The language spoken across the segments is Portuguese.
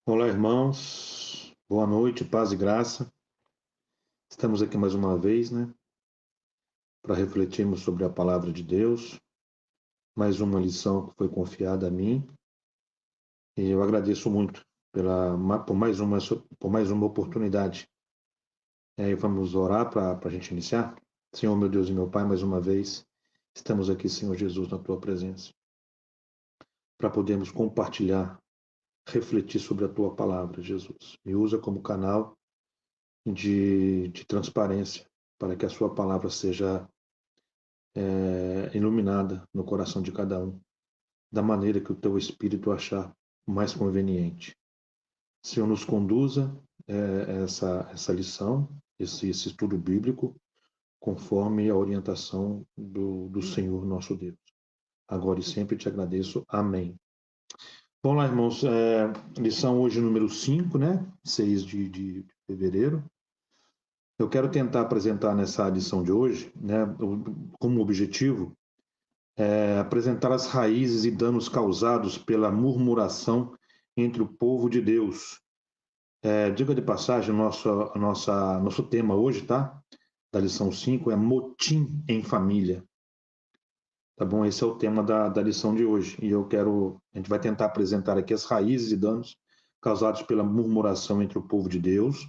Olá, irmãos. Boa noite, paz e graça. Estamos aqui mais uma vez, né, para refletirmos sobre a palavra de Deus. Mais uma lição que foi confiada a mim. E eu agradeço muito por mais uma oportunidade. Vamos orar para a gente iniciar. Senhor, meu Deus e meu Pai, mais uma vez, estamos aqui, Senhor Jesus, na tua presença, para podermos compartilhar, refletir sobre a tua palavra, Jesus. Me usa como canal de transparência, para que a sua palavra seja iluminada no coração de cada um, da maneira que o teu Espírito achar mais conveniente. Senhor, nos conduza essa lição, esse estudo bíblico, conforme a orientação do Senhor nosso Deus. Agora e sempre te agradeço. Amém. Bom lá, irmãos, lição hoje número 5, né? 6 de fevereiro. Eu quero tentar apresentar nessa lição de hoje, né, como objetivo, apresentar as raízes e danos causados pela murmuração entre o povo de Deus. Diga de passagem, nosso tema hoje, tá? Da lição 5 é motim em família. Tá bom? Esse é o tema da lição de hoje. E a gente vai tentar apresentar aqui as raízes e danos causados pela murmuração entre o povo de Deus,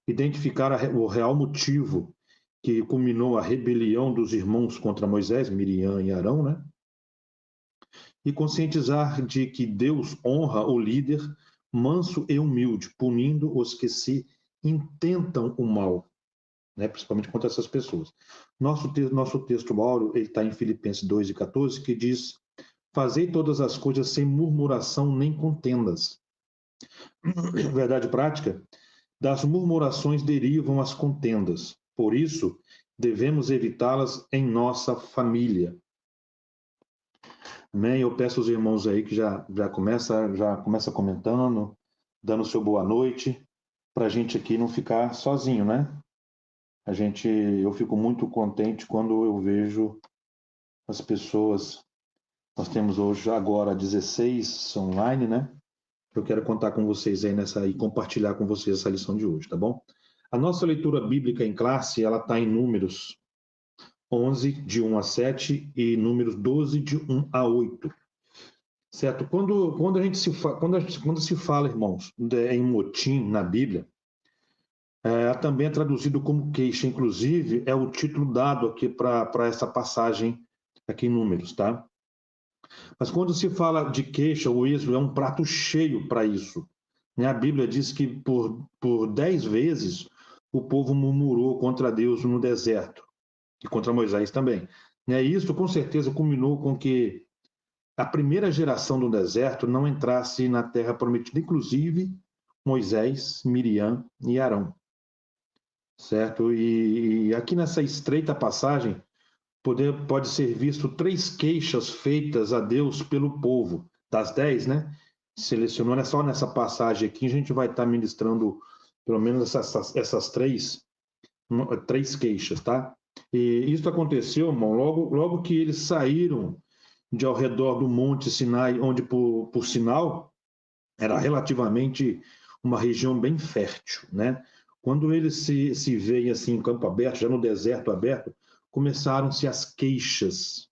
identificar o real motivo que culminou a rebelião dos irmãos contra Moisés, Miriam e Arão, né? E conscientizar de que Deus honra o líder manso e humilde, punindo os que se intentam o mal, né? Principalmente contra essas pessoas. Nosso texto áureo está em Filipenses 2:14, que diz: Fazei todas as coisas sem murmuração nem contendas. Verdade prática? Das murmurações derivam as contendas. Por isso, devemos evitá-las em nossa família. Amém? Eu peço aos irmãos aí que já começa comentando, dando seu boa noite, para a gente aqui não ficar sozinho, né? Eu fico muito contente quando eu vejo as pessoas. Nós temos hoje agora 16 online, né? Eu quero contar com vocês aí nessa e compartilhar com vocês essa lição de hoje, tá bom? A nossa leitura bíblica em classe, ela está em Números 11, de 1 a 7, e Números 12, de 1 a 8. Certo? Quando se fala, irmãos, em motim na Bíblia, também é traduzido como queixa. Inclusive, é o título dado aqui para essa passagem aqui em Números, tá? Mas quando se fala de queixa, o êxodo é um prato cheio para isso, né? A Bíblia diz que por 10 vezes o povo murmurou contra Deus no deserto e contra Moisés também. Né? E isso, com certeza, culminou com que a primeira geração do deserto não entrasse na terra prometida, inclusive Moisés, Miriam e Arão, certo? E aqui nessa estreita passagem pode ser visto 3 queixas feitas a Deus pelo povo, das 10, né? Selecionou só nessa passagem aqui, a gente vai estar ministrando pelo menos essas três queixas, tá? E isso aconteceu, irmão, logo que eles saíram de ao redor do Monte Sinai, onde, por sinal, era relativamente uma região bem fértil, né? Quando eles se veem assim em campo aberto, já no deserto aberto, começaram-se as queixas.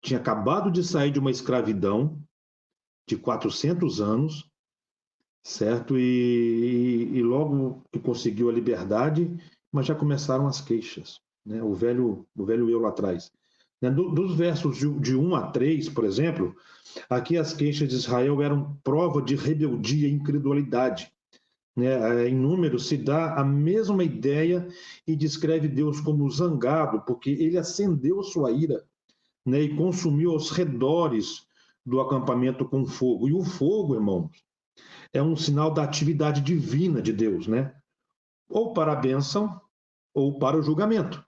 Tinha acabado de sair de uma escravidão de 400 anos, certo? E logo que conseguiu a liberdade, mas já começaram as queixas, né? O velho eu lá atrás. Dos versos de 1 a 3, por exemplo, aqui as queixas de Israel eram prova de rebeldia e incredulidade. Né? Em Números se dá a mesma ideia e descreve Deus como zangado, porque ele acendeu sua ira, né, e consumiu aos redores do acampamento com fogo. E o fogo, irmãos, é um sinal da atividade divina de Deus, né? Ou para a bênção ou para o julgamento.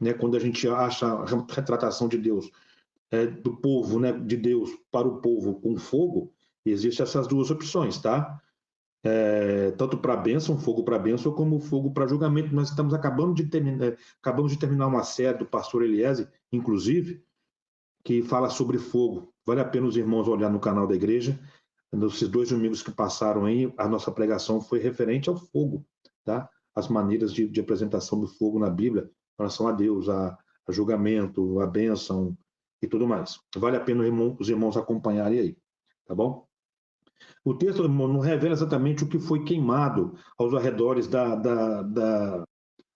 Né? Quando a gente acha a retratação de Deus, do povo, né, de Deus para o povo com fogo, existem essas duas opções, tá? Tanto para a bênção, fogo para a bênção, como fogo para julgamento. Nós estamos acabamos de terminar uma série do pastor Eliezer, inclusive, que fala sobre fogo. Vale a pena os irmãos olhar no canal da igreja. nesses 2 domingos que passaram aí, a nossa pregação foi referente ao fogo, tá? As maneiras de apresentação do fogo na Bíblia, em relação a Deus, a julgamento, a bênção e tudo mais. Vale a pena os irmãos acompanharem aí, tá bom? O texto, irmão, não revela exatamente o que foi queimado aos arredores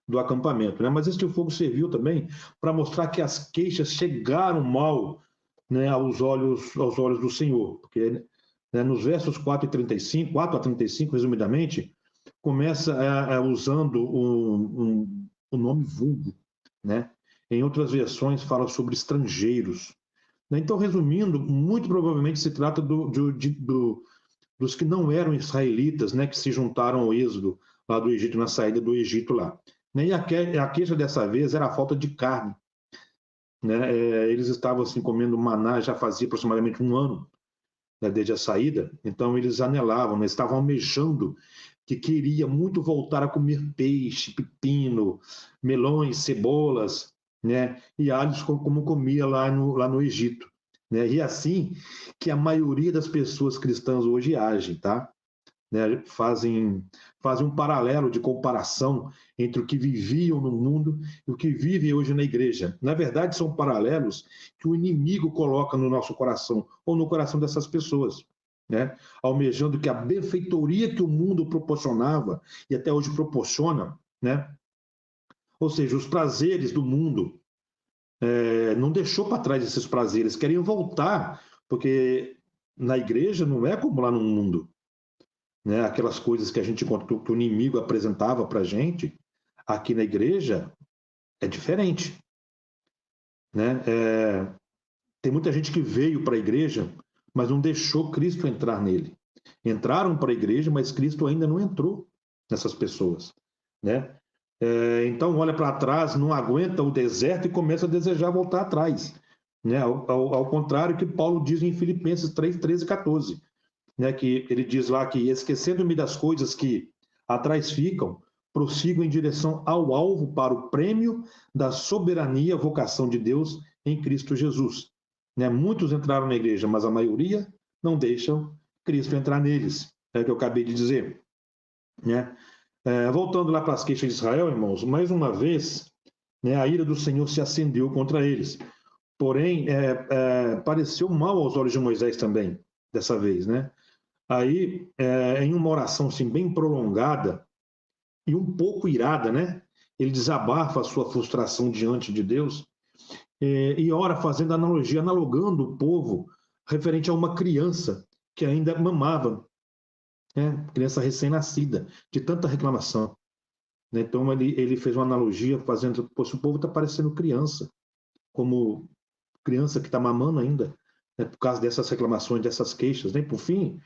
do acampamento, né? Mas este fogo serviu também para mostrar que as queixas chegaram mal, né, aos olhos do Senhor, porque, né, nos versos 4 a 35, resumidamente, começa usando o nome vulgo, né? Em outras versões fala sobre estrangeiros. Então, resumindo, muito provavelmente se trata dos que não eram israelitas, né, que se juntaram ao êxodo lá do Egito, na saída do Egito lá. E a queixa dessa vez era a falta de carne, né? Eles estavam assim comendo maná já fazia aproximadamente 1 ano, né, desde a saída. Então eles anelavam, né, estavam almejando, que queria muito voltar a comer peixe, pepino, melões, cebolas, né, e alhos como comia lá no Egito, né? E assim que a maioria das pessoas cristãs hoje agem, tá? Né, fazem um paralelo de comparação entre o que viviam no mundo e o que vivem hoje na igreja. Na verdade, são paralelos que o inimigo coloca no nosso coração, ou no coração dessas pessoas, né? Almejando que a benfeitoria que o mundo proporcionava, e até hoje proporciona, né? Ou seja, os prazeres do mundo, não deixou para trás esses prazeres, queriam voltar, porque na igreja não é como lá no mundo, né? Aquelas coisas que a gente que o inimigo apresentava para a gente, aqui na igreja é diferente, né? Tem muita gente que veio para a igreja, mas não deixou Cristo entrar nele. Entraram para a igreja, mas Cristo ainda não entrou nessas pessoas, né? Então olha para trás, não aguenta o deserto e começa a desejar voltar atrás, né? Ao contrário que Paulo diz em Filipenses 3, 13 e 14, né, que ele diz lá que, esquecendo-me das coisas que atrás ficam, prossigo em direção ao alvo para o prêmio da soberania, vocação de Deus em Cristo Jesus. Né? Muitos entraram na igreja, mas a maioria não deixam Cristo entrar neles. É o que eu acabei de dizer. Né? Voltando lá para as queixas de Israel, irmãos, mais uma vez, né, a ira do Senhor se acendeu contra eles. Porém, pareceu mal aos olhos de Moisés também, dessa vez, né? Aí, em uma oração assim, bem prolongada e um pouco irada, né? Ele desabafa a sua frustração diante de Deus e ora fazendo analogia, analogando o povo referente a uma criança que ainda mamava, né? Criança recém-nascida, de tanta reclamação. Né? Então, ele fez uma analogia fazendo, pô, se o povo está parecendo criança, como criança que está mamando ainda, né? Por causa dessas reclamações, dessas queixas. Né? Por fim,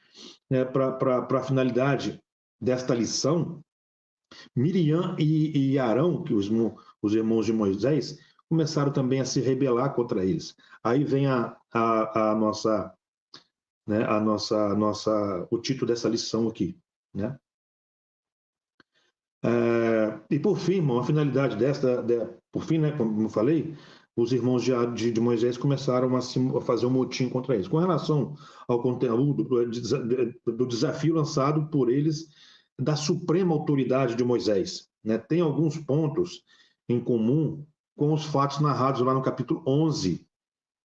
para a finalidade desta lição, Miriam e Arão, que os irmãos de Moisés, começaram também a se rebelar contra eles. Aí vem a nossa, né, o título dessa lição aqui, né? E por fim, irmão, a finalidade por fim, né, como eu falei, os irmãos de Moisés começaram a fazer um motim contra eles. Com relação ao conteúdo do desafio lançado por eles, da suprema autoridade de Moisés, né, tem alguns pontos em comum com os fatos narrados lá no capítulo 11,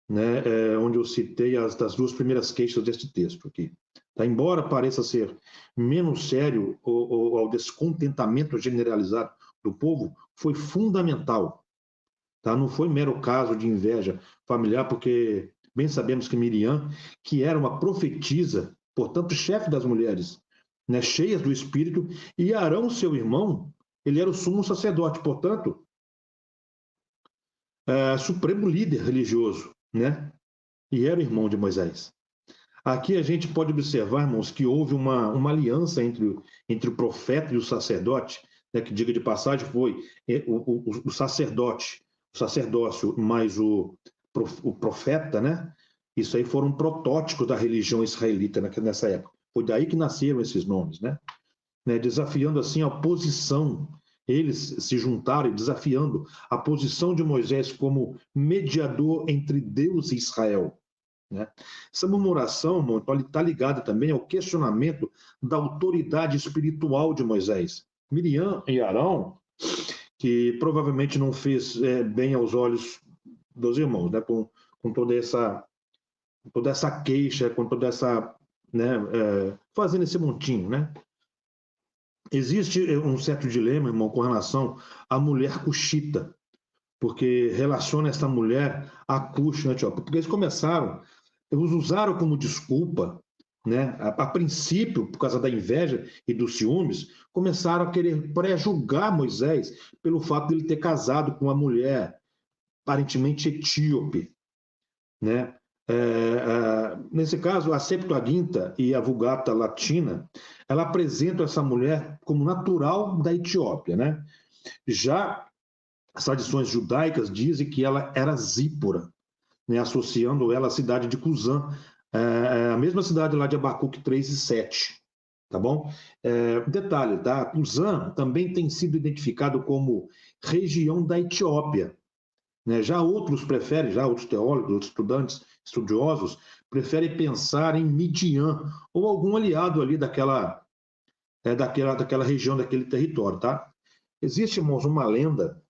né, onde eu citei das 2 primeiras queixas deste texto aqui. Tá? Embora pareça ser menos sério ao descontentamento generalizado do povo, foi fundamental. Tá? Não foi mero caso de inveja familiar, porque bem sabemos que Miriam, que era uma profetisa, portanto, chefe das mulheres, né, cheias do Espírito, e Arão, seu irmão, ele era o sumo sacerdote, portanto, supremo líder religioso, né? E era irmão de Moisés. Aqui a gente pode observar, irmãos, que houve uma aliança entre o profeta e o sacerdote, né, que, diga de passagem, foi o sacerdote, o sacerdócio mais o profeta, né? Isso aí foram protótipos da religião israelita nessa época. Foi daí que nasceram esses nomes, né? Desafiando assim a posição, eles se juntaram desafiando a posição de Moisés como mediador entre Deus e Israel. né? Essa murmuração, irmão, está ligada também ao questionamento da autoridade espiritual de Moisés. Miriam e Arão, que provavelmente não fez bem aos olhos dos irmãos, né? Com toda essa queixa, com toda essa, né, fazendo esse montinho, né? Existe um certo dilema, irmão, com relação à mulher cuxita, porque relaciona essa mulher a Cush, né, Etiópia? Porque eles usaram como desculpa, né, a princípio, por causa da inveja e dos ciúmes, começaram a querer pré-julgar Moisés pelo fato de ele ter casado com uma mulher aparentemente etíope, né? Nesse caso, a Septuaginta e a Vulgata Latina, ela apresentam essa mulher como natural da Etiópia, né? Já as tradições judaicas dizem que ela era Zípora, né? Associando ela à cidade de Cusã, a mesma cidade lá de Abacuque 3 e 7, tá bom? Detalhe, tá? Cusã também tem sido identificado como região da Etiópia, né? Já outros teólogos, outros estudiosos, preferem pensar em Midian, ou algum aliado ali daquela região, daquele território, tá? Existe, irmãos, uma lenda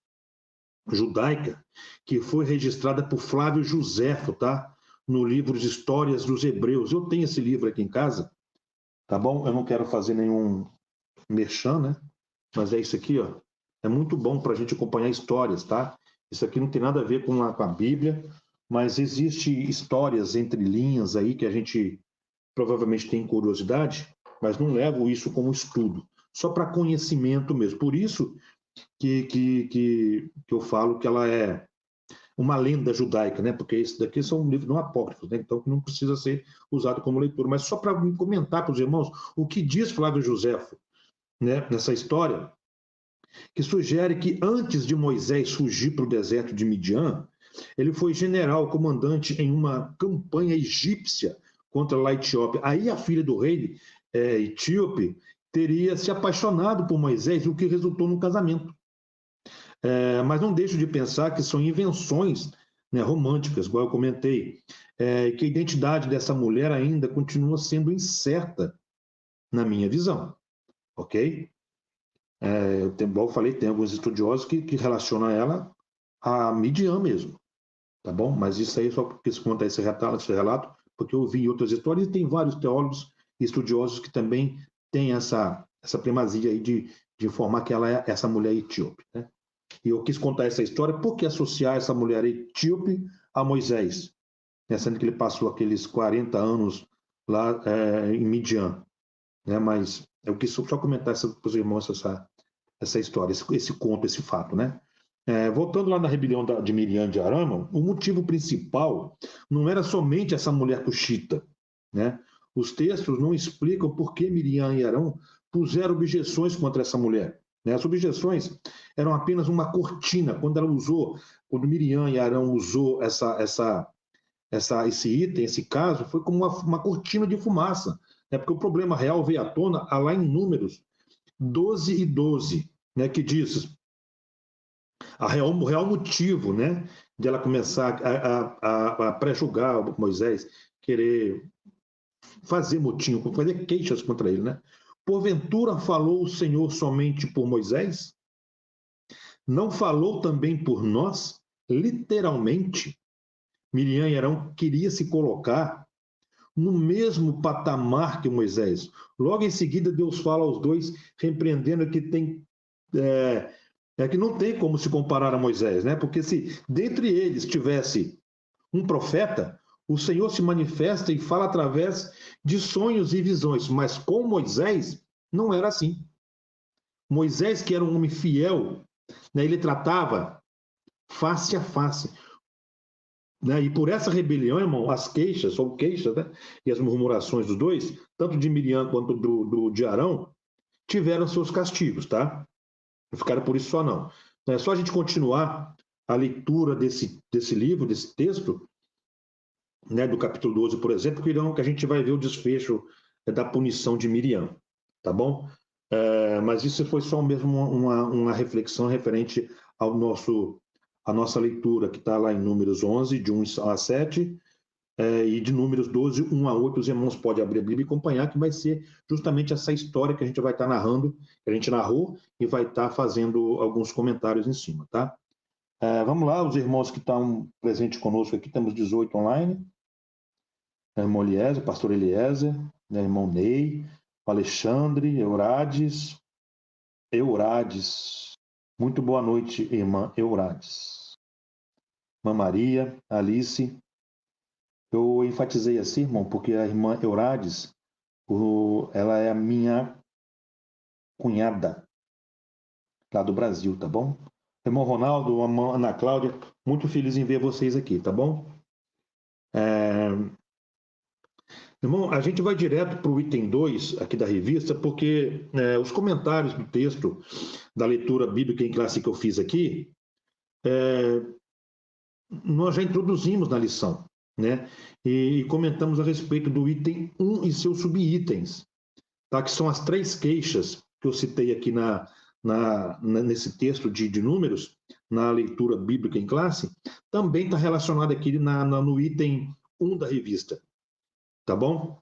judaica que foi registrada por Flávio Joséfo, tá? No livro de Histórias dos Hebreus. Eu tenho esse livro aqui em casa, tá bom? Eu não quero fazer nenhum merchan, né? Mas é isso aqui, ó. É muito bom para a gente acompanhar histórias, tá? Isso aqui não tem nada a ver com a Bíblia, mas existe histórias entre linhas aí que a gente provavelmente tem curiosidade, mas não levo isso como estudo, só para conhecimento mesmo. Por isso que eu falo que ela é uma lenda judaica, né? Porque esse daqui são livros não apócrifos, né? Então não precisa ser usado como leitura. Mas só para comentar para os irmãos o que diz Flávio Joséfo, né, nessa história, que sugere que antes de Moisés fugir para o deserto de Midian, ele foi general, comandante em uma campanha egípcia contra a Etiópia. Aí a filha do rei etíope teria se apaixonado por Moisés, o que resultou num casamento. Mas não deixo de pensar que são invenções, né, românticas, igual eu comentei, que a identidade dessa mulher ainda continua sendo incerta na minha visão, ok? Igual eu falei, tem alguns estudiosos que relacionam ela a Midian mesmo, tá bom? Mas isso aí só porque se conta esse relato, porque eu vi outras histórias e tem vários teólogos e estudiosos que também têm essa primazia aí de informar que ela é essa mulher etíope, né? E eu quis contar essa história porque associar essa mulher etíope a Moisés, né? Sendo que ele passou aqueles 40 anos lá em Midian, né? Mas eu quis só comentar para os irmãos essa história, esse conto, esse fato, né? Voltando lá na rebelião de Miriam de Arão, o motivo principal não era somente essa mulher cuxita, né? Os textos não explicam por que Miriam e Arão puseram objeções contra essa mulher, né? As objeções eram apenas uma cortina. Quando Miriam e Arão usou esse item, esse caso, foi como uma cortina de fumaça, né? Porque o problema real veio à tona lá em Números 12 e 12, né? Que diz o real motivo, né, de ela começar a pré-julgar Moisés, querer fazer motim, fazer queixas contra ele, né? Porventura falou o Senhor somente por Moisés? Não falou também por nós? Literalmente, Miriam e Arão queria se colocar no mesmo patamar que Moisés. Logo em seguida, Deus fala aos dois, repreendendo que que não tem como se comparar a Moisés, né? Porque se dentre eles tivesse um profeta, o Senhor se manifesta e fala através de sonhos e visões, mas com Moisés não era assim. Moisés, que era um homem fiel, né, ele tratava face a face, né? E por essa rebelião, irmão, as queixas, ou queixas, né, e as murmurações dos dois, tanto de Miriam quanto de Arão, tiveram seus castigos, tá? Não ficaram por isso só, não. Então, é só a gente continuar a leitura desse livro, desse texto, né, do capítulo 12, por exemplo, que a gente vai ver o desfecho da punição de Miriam, tá bom? Mas isso foi só mesmo uma reflexão referente à nossa leitura, que está lá em Números 11, de 1 a 7, e de Números 12, 1 a 8, os irmãos podem abrir a Bíblia e acompanhar, que vai ser justamente essa história que a gente vai estar narrando, que a gente narrou, e vai estar fazendo alguns comentários em cima, tá? Vamos lá, os irmãos que estão presentes conosco aqui, temos 18 online, irmão Eliezer, pastor Eliezer, irmão Ney, Alexandre, Eurades. Muito boa noite, irmã Eurades. Irmã Maria, Alice. Eu enfatizei assim, irmão, porque a irmã Eurades, ela é a minha cunhada lá do Brasil, tá bom? Irmão Ronaldo, irmã Ana Cláudia, muito feliz em ver vocês aqui, tá bom? Irmão, a gente vai direto para o item 2 aqui da revista, porque os comentários do texto da leitura bíblica em classe que eu fiz aqui, nós já introduzimos na lição, né? E comentamos a respeito do item 1 e seus subitens, tá? Que são as 3 queixas que eu citei aqui nesse texto de Números, na leitura bíblica em classe, também está relacionado aqui no item 1 da revista. Tá bom?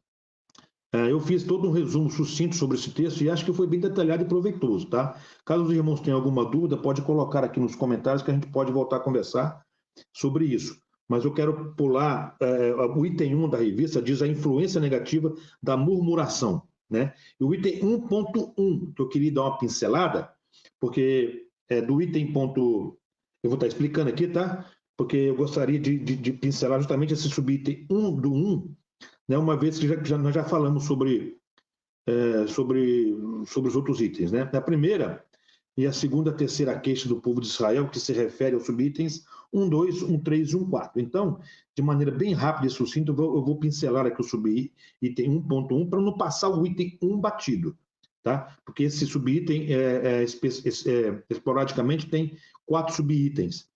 Eu fiz todo um resumo sucinto sobre esse texto e acho que foi bem detalhado e proveitoso, tá? Caso os irmãos tenham alguma dúvida, pode colocar aqui nos comentários que a gente pode voltar a conversar sobre isso. Mas eu quero pular, o item 1 da revista diz a influência negativa da murmuração, né? E o item 1.1, que eu queria dar uma pincelada, porque do item ponto... Eu vou estar explicando aqui, tá? Porque eu gostaria de pincelar justamente esse subitem 1 do 1, né, uma vez que nós já falamos sobre os outros itens. Né? A primeira e a segunda, a terceira queixa do povo de Israel, que se refere aos subitens 1, 2, 1, 3 e 1, 4. Então, de maneira bem rápida e sucinta, eu vou pincelar aqui o subitem 1.1 para não passar o item 1 batido. Tá? Porque esse subitem, esporadicamente, tem 4 subitens.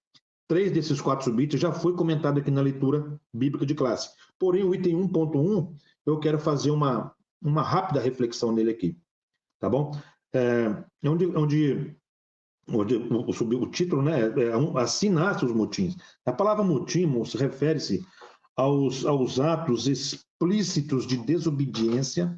3 desses 4 subitens já foi comentado aqui na leitura bíblica de classe. Porém, o item 1.1, eu quero fazer uma rápida reflexão nele aqui. Tá bom? O título, né, assim nascem os motins. A palavra motim refere-se aos atos explícitos de desobediência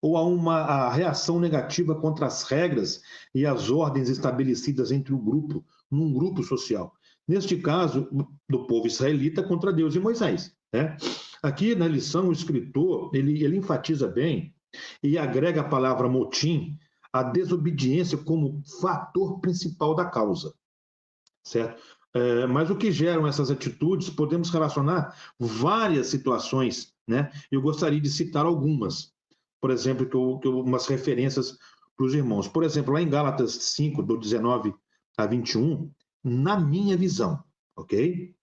ou a reação negativa contra as regras e as ordens estabelecidas entre o grupo, num grupo social. Neste caso, do povo israelita contra Deus e Moisés. Né? Aqui na lição, o escritor ele enfatiza bem e agrega a palavra motim a desobediência como fator principal da causa. Certo? Mas o que geram essas atitudes, podemos relacionar várias situações. Né? Eu gostaria de citar algumas. Por exemplo, umas referências para os irmãos. Por exemplo, lá em Gálatas 5, do 19 a 21, na minha visão, ok?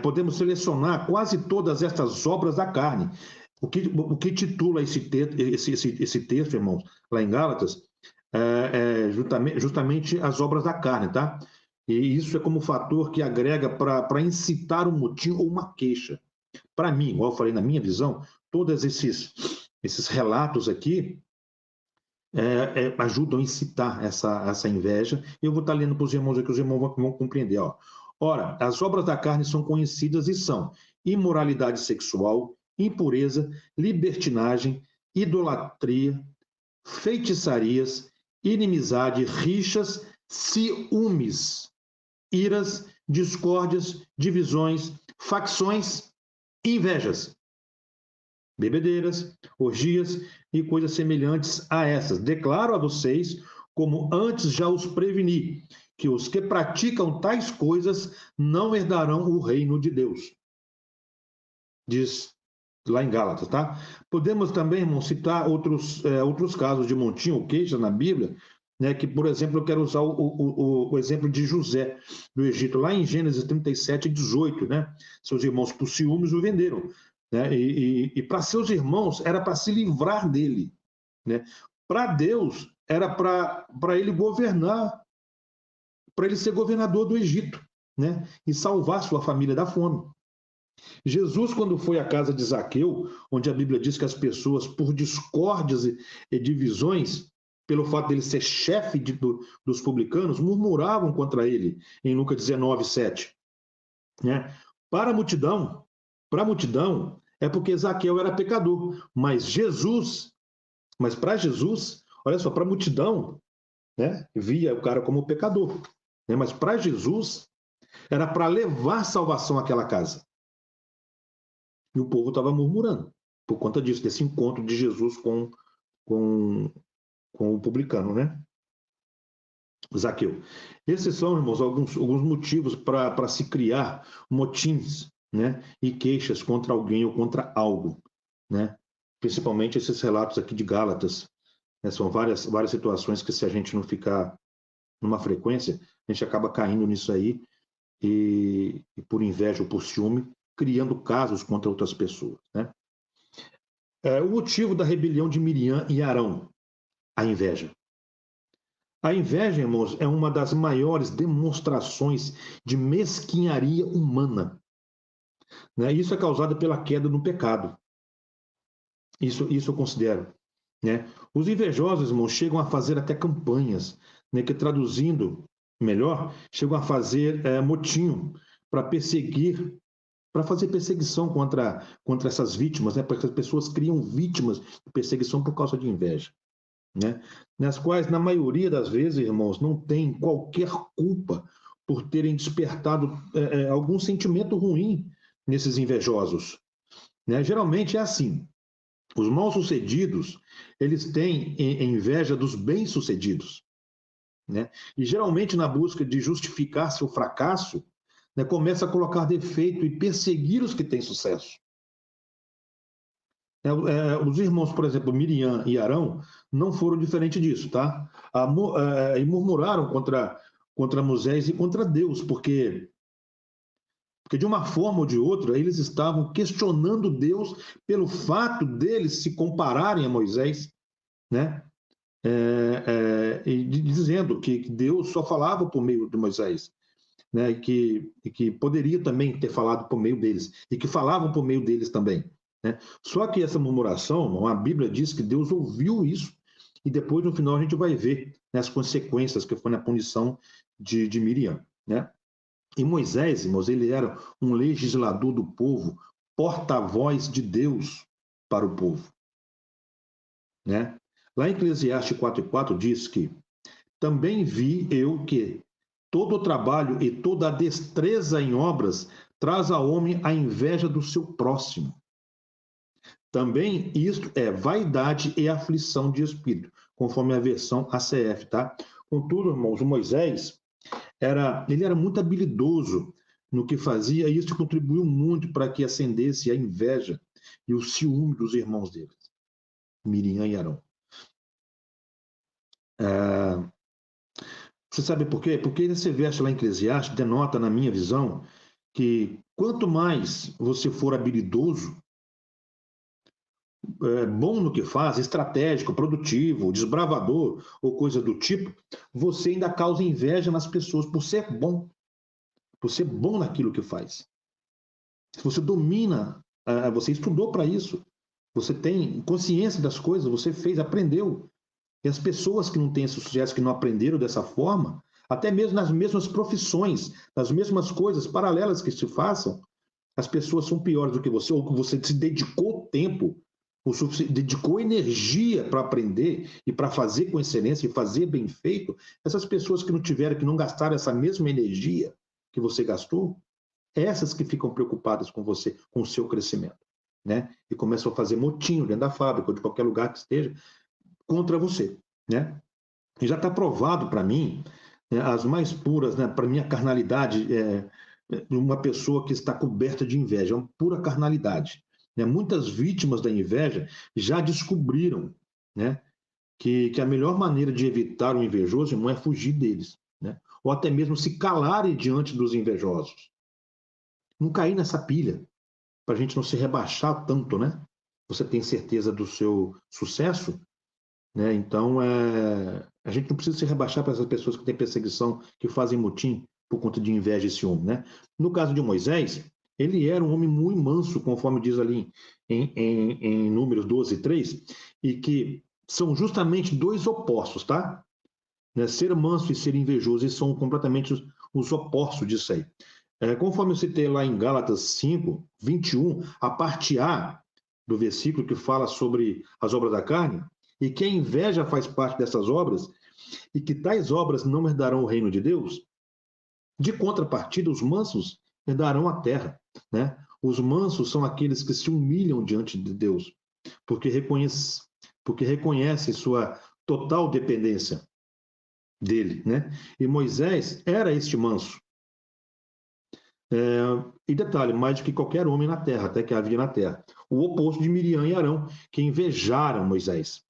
Podemos selecionar quase todas estas obras da carne. O que titula esse texto, irmãos, lá em Gálatas, justamente as obras da carne, tá? E isso é como fator que agrega para incitar um motim ou uma queixa. Para mim, igual eu falei, na minha visão, todos esses relatos aqui ajudam a incitar essa inveja. Eu vou estar lendo para os irmãos aqui, os irmãos vão compreender. Ó. Ora, as obras da carne são conhecidas e são imoralidade sexual, impureza, libertinagem, idolatria, feitiçarias, inimizade, rixas, ciúmes, iras, discórdias, divisões, facções, invejas, bebedeiras, orgias e coisas semelhantes a essas. Declaro a vocês, como antes já os preveni, que os que praticam tais coisas não herdarão o reino de Deus. Diz lá em Gálatas, tá? Podemos também, irmão, citar outros casos de montim ou queixa na Bíblia, né, que, por exemplo, eu quero usar o exemplo de José, do Egito, lá em Gênesis 37, 18, né? Seus irmãos, por ciúmes, o venderam. Né? E para seus irmãos era para se livrar dele, né? Para Deus era para ele governar, para ele ser governador do Egito, né? E salvar sua família da fome. Jesus, quando foi à casa de Zaqueu, onde a Bíblia diz que as pessoas, por discórdias e divisões, pelo fato dele ser chefe dos publicanos, murmuravam contra ele, em Lucas 19, 7. Né? Para a multidão, Para a multidão, é porque Zaqueu era pecador. Mas para Jesus, olha só, para a multidão, né, via o cara como pecador. Né, mas para Jesus, era para levar salvação àquela casa. E o povo estava murmurando por conta disso, desse encontro de Jesus com, com o publicano, né? Zaqueu. Esses são, irmãos, alguns motivos para se criar motins, né? E queixas contra alguém ou contra algo, né? Principalmente esses relatos aqui de Gálatas, né? São várias situações que, se a gente não ficar numa frequência, a gente acaba caindo nisso aí e por inveja ou por ciúme, criando casos contra outras pessoas, né? O motivo da rebelião de Miriam e Arão, a inveja. A inveja, irmãos, é uma das maiores demonstrações de mesquinharia humana, né? Isso é causado pela queda no pecado. Isso eu considero, né? Os invejosos, irmãos, chegam a fazer até campanhas, né, que, traduzindo melhor, chegam a fazer motim para perseguir, para fazer perseguição contra essas vítimas, né? Porque as pessoas criam vítimas de perseguição por causa de inveja, né? Nas quais, na maioria das vezes, irmãos, não tem qualquer culpa por terem despertado algum sentimento ruim nesses invejosos, né? Geralmente é assim: os mal-sucedidos, eles têm inveja dos bem-sucedidos, né? E geralmente, na busca de justificar seu fracasso, né, começa a colocar defeito e perseguir os que têm sucesso. Os irmãos, por exemplo, Miriam e Arão, não foram diferentes disso, tá? E murmuraram contra Moisés e contra Deus, porque de uma forma ou de outra, eles estavam questionando Deus pelo fato deles se compararem a Moisés, né? E dizendo que Deus só falava por meio de Moisés, né? E que poderia também ter falado por meio deles, e que falavam por meio deles também, né? Só que essa murmuração, a Bíblia diz que Deus ouviu isso, e depois, no final, a gente vai ver, né, as consequências, que foi na punição de Miriam, né? E Moisés, irmãos, ele era um legislador do povo, porta-voz de Deus para o povo, né? Lá em Eclesiastes 4:4 diz que também vi eu que todo o trabalho e toda a destreza em obras traz ao homem a inveja do seu próximo. Também isto é vaidade e aflição de espírito, conforme a versão ACF, tá? Contudo, irmãos, o Moisés ele era muito habilidoso no que fazia, e isso contribuiu muito para que acendesse a inveja e o ciúme dos irmãos dele, Miriam e Arão. Você sabe por quê? Porque esse verso lá em Eclesiastes denota, na minha visão, que quanto mais você for habilidoso, bom no que faz, estratégico, produtivo, desbravador ou coisa do tipo, você ainda causa inveja nas pessoas por ser bom naquilo que faz. Se você domina, você estudou para isso, você tem consciência das coisas, você fez, aprendeu. E as pessoas que não têm esse sucesso, que não aprenderam dessa forma, até mesmo nas mesmas profissões, nas mesmas coisas paralelas que se façam, as pessoas são piores do que você, ou que você se dedicou tempo, dedicou energia para aprender e para fazer com excelência e fazer bem feito. Essas pessoas que não tiveram, que não gastaram essa mesma energia que você gastou, essas que ficam preocupadas com você, com o seu crescimento, né? E começam a fazer motinho dentro da fábrica ou de qualquer lugar que esteja contra você, né? E já está provado para mim, né, as mais puras, né, para minha carnalidade, uma pessoa que está coberta de inveja, é uma pura carnalidade, né? Muitas vítimas da inveja já descobriram, né, que a melhor maneira de evitar o invejoso não é fugir deles, né? Ou até mesmo se calarem diante dos invejosos. Não cair nessa pilha, para a gente não se rebaixar tanto, né? Você tem certeza do seu sucesso, né? Então, a gente não precisa se rebaixar para essas pessoas que têm perseguição, que fazem motim por conta de inveja e ciúme, né? No caso de Moisés, ele era um homem muito manso, conforme diz ali em Números 12:3, e que são justamente dois opostos, tá? Né? Ser manso e ser invejoso, eles são completamente os opostos disso aí. Conforme eu citei lá em Gálatas 5, 21, a parte A do versículo que fala sobre as obras da carne, e que a inveja faz parte dessas obras, e que tais obras não herdarão o reino de Deus, de contrapartida, os mansos herdarão a terra, né? Os mansos são aqueles que se humilham diante de Deus, porque reconhecem sua total dependência dele, né? E Moisés era este manso. E detalhe, mais do que qualquer homem na terra, até que havia na terra. O oposto de Miriam e Arão, que invejaram Moisés.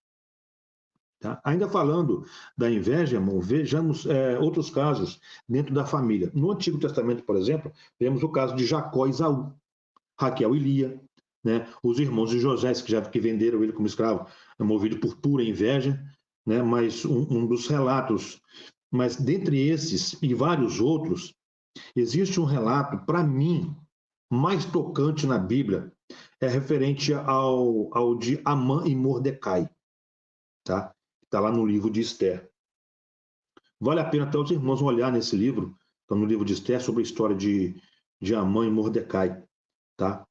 Tá? Ainda falando da inveja, irmão, vejamos outros casos dentro da família. No Antigo Testamento, por exemplo, vemos o caso de Jacó e Esaú, Raquel e Lia, né? Os irmãos de José, que venderam ele como escravo, movido por pura inveja, né? Mas um dos relatos, mas dentre esses e vários outros, existe um relato, para mim, mais tocante na Bíblia, é referente ao de Amã e Mordecai, tá? Está lá no livro de Esther. Vale a pena até os irmãos olhar nesse livro, está no livro de Esther, sobre a história de Amã e Mordecai, tá?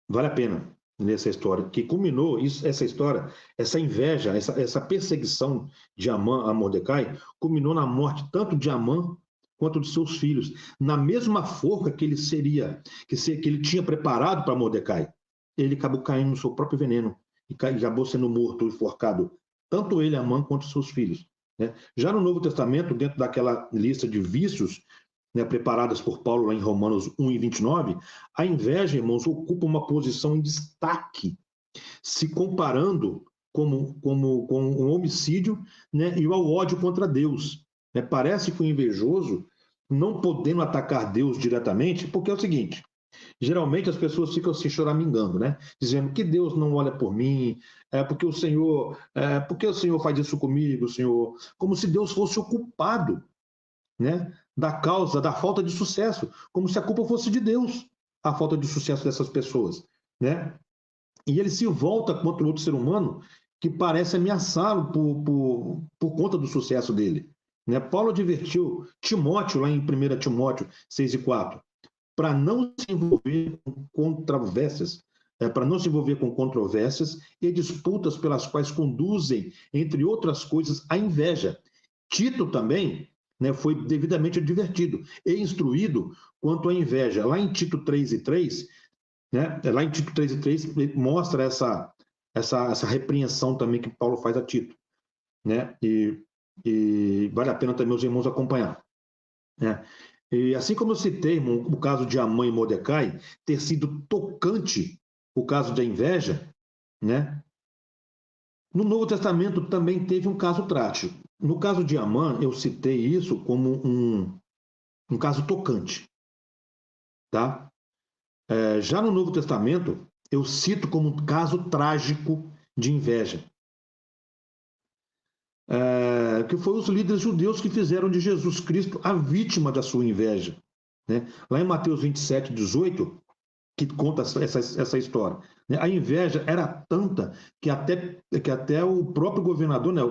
Vale a pena ler essa história, que culminou, essa história, essa inveja, essa perseguição de Amã a Mordecai, culminou na morte tanto de Amã quanto de seus filhos, na mesma forca que ele tinha preparado para Mordecai. Ele acabou caindo no seu próprio veneno e acabou sendo morto, enforcado, tanto ele, Amã, quanto seus filhos. Né? Já no Novo Testamento, dentro daquela lista de vícios, né, preparadas por Paulo lá em Romanos 1 e 29, a inveja, irmãos, ocupa uma posição em destaque, se comparando com um homicídio, né, e ao ódio contra Deus. Né? Parece que o invejoso, não podendo atacar Deus diretamente, porque é o seguinte, geralmente as pessoas ficam se choramingando, né? Dizendo que Deus não olha por mim, porque o Senhor faz isso comigo, Senhor, como se Deus fosse o culpado, né, da causa da falta de sucesso, como se a culpa fosse de Deus, a falta de sucesso dessas pessoas, né? E ele se volta contra o outro ser humano que parece ameaçá-lo por conta do sucesso dele. Né? Paulo advertiu Timóteo, lá em 1 Timóteo 6 e 4, para não se envolver com controvérsias, para não se envolver com controvérsias e disputas pelas quais conduzem, entre outras coisas, a inveja. Tito também, né, foi devidamente advertido e instruído quanto à inveja. Lá em Tito 3:3, né, lá em Tito 3:3 mostra essa repreensão também que Paulo faz a Tito. Né, e vale a pena também os irmãos acompanhar. Né? E assim como eu citei, irmão, o caso de Amã e Mordecai, ter sido tocante o caso da inveja, né? No Novo Testamento também teve um caso trágico. No caso de Amã, eu citei isso como um caso tocante. Tá? Já no Novo Testamento, eu cito como um caso trágico de inveja. Que foi os líderes judeus que fizeram de Jesus Cristo a vítima da sua inveja. Né? Lá em Mateus 27:18, que conta essa história. Né? A inveja era tanta que até o próprio governador, né,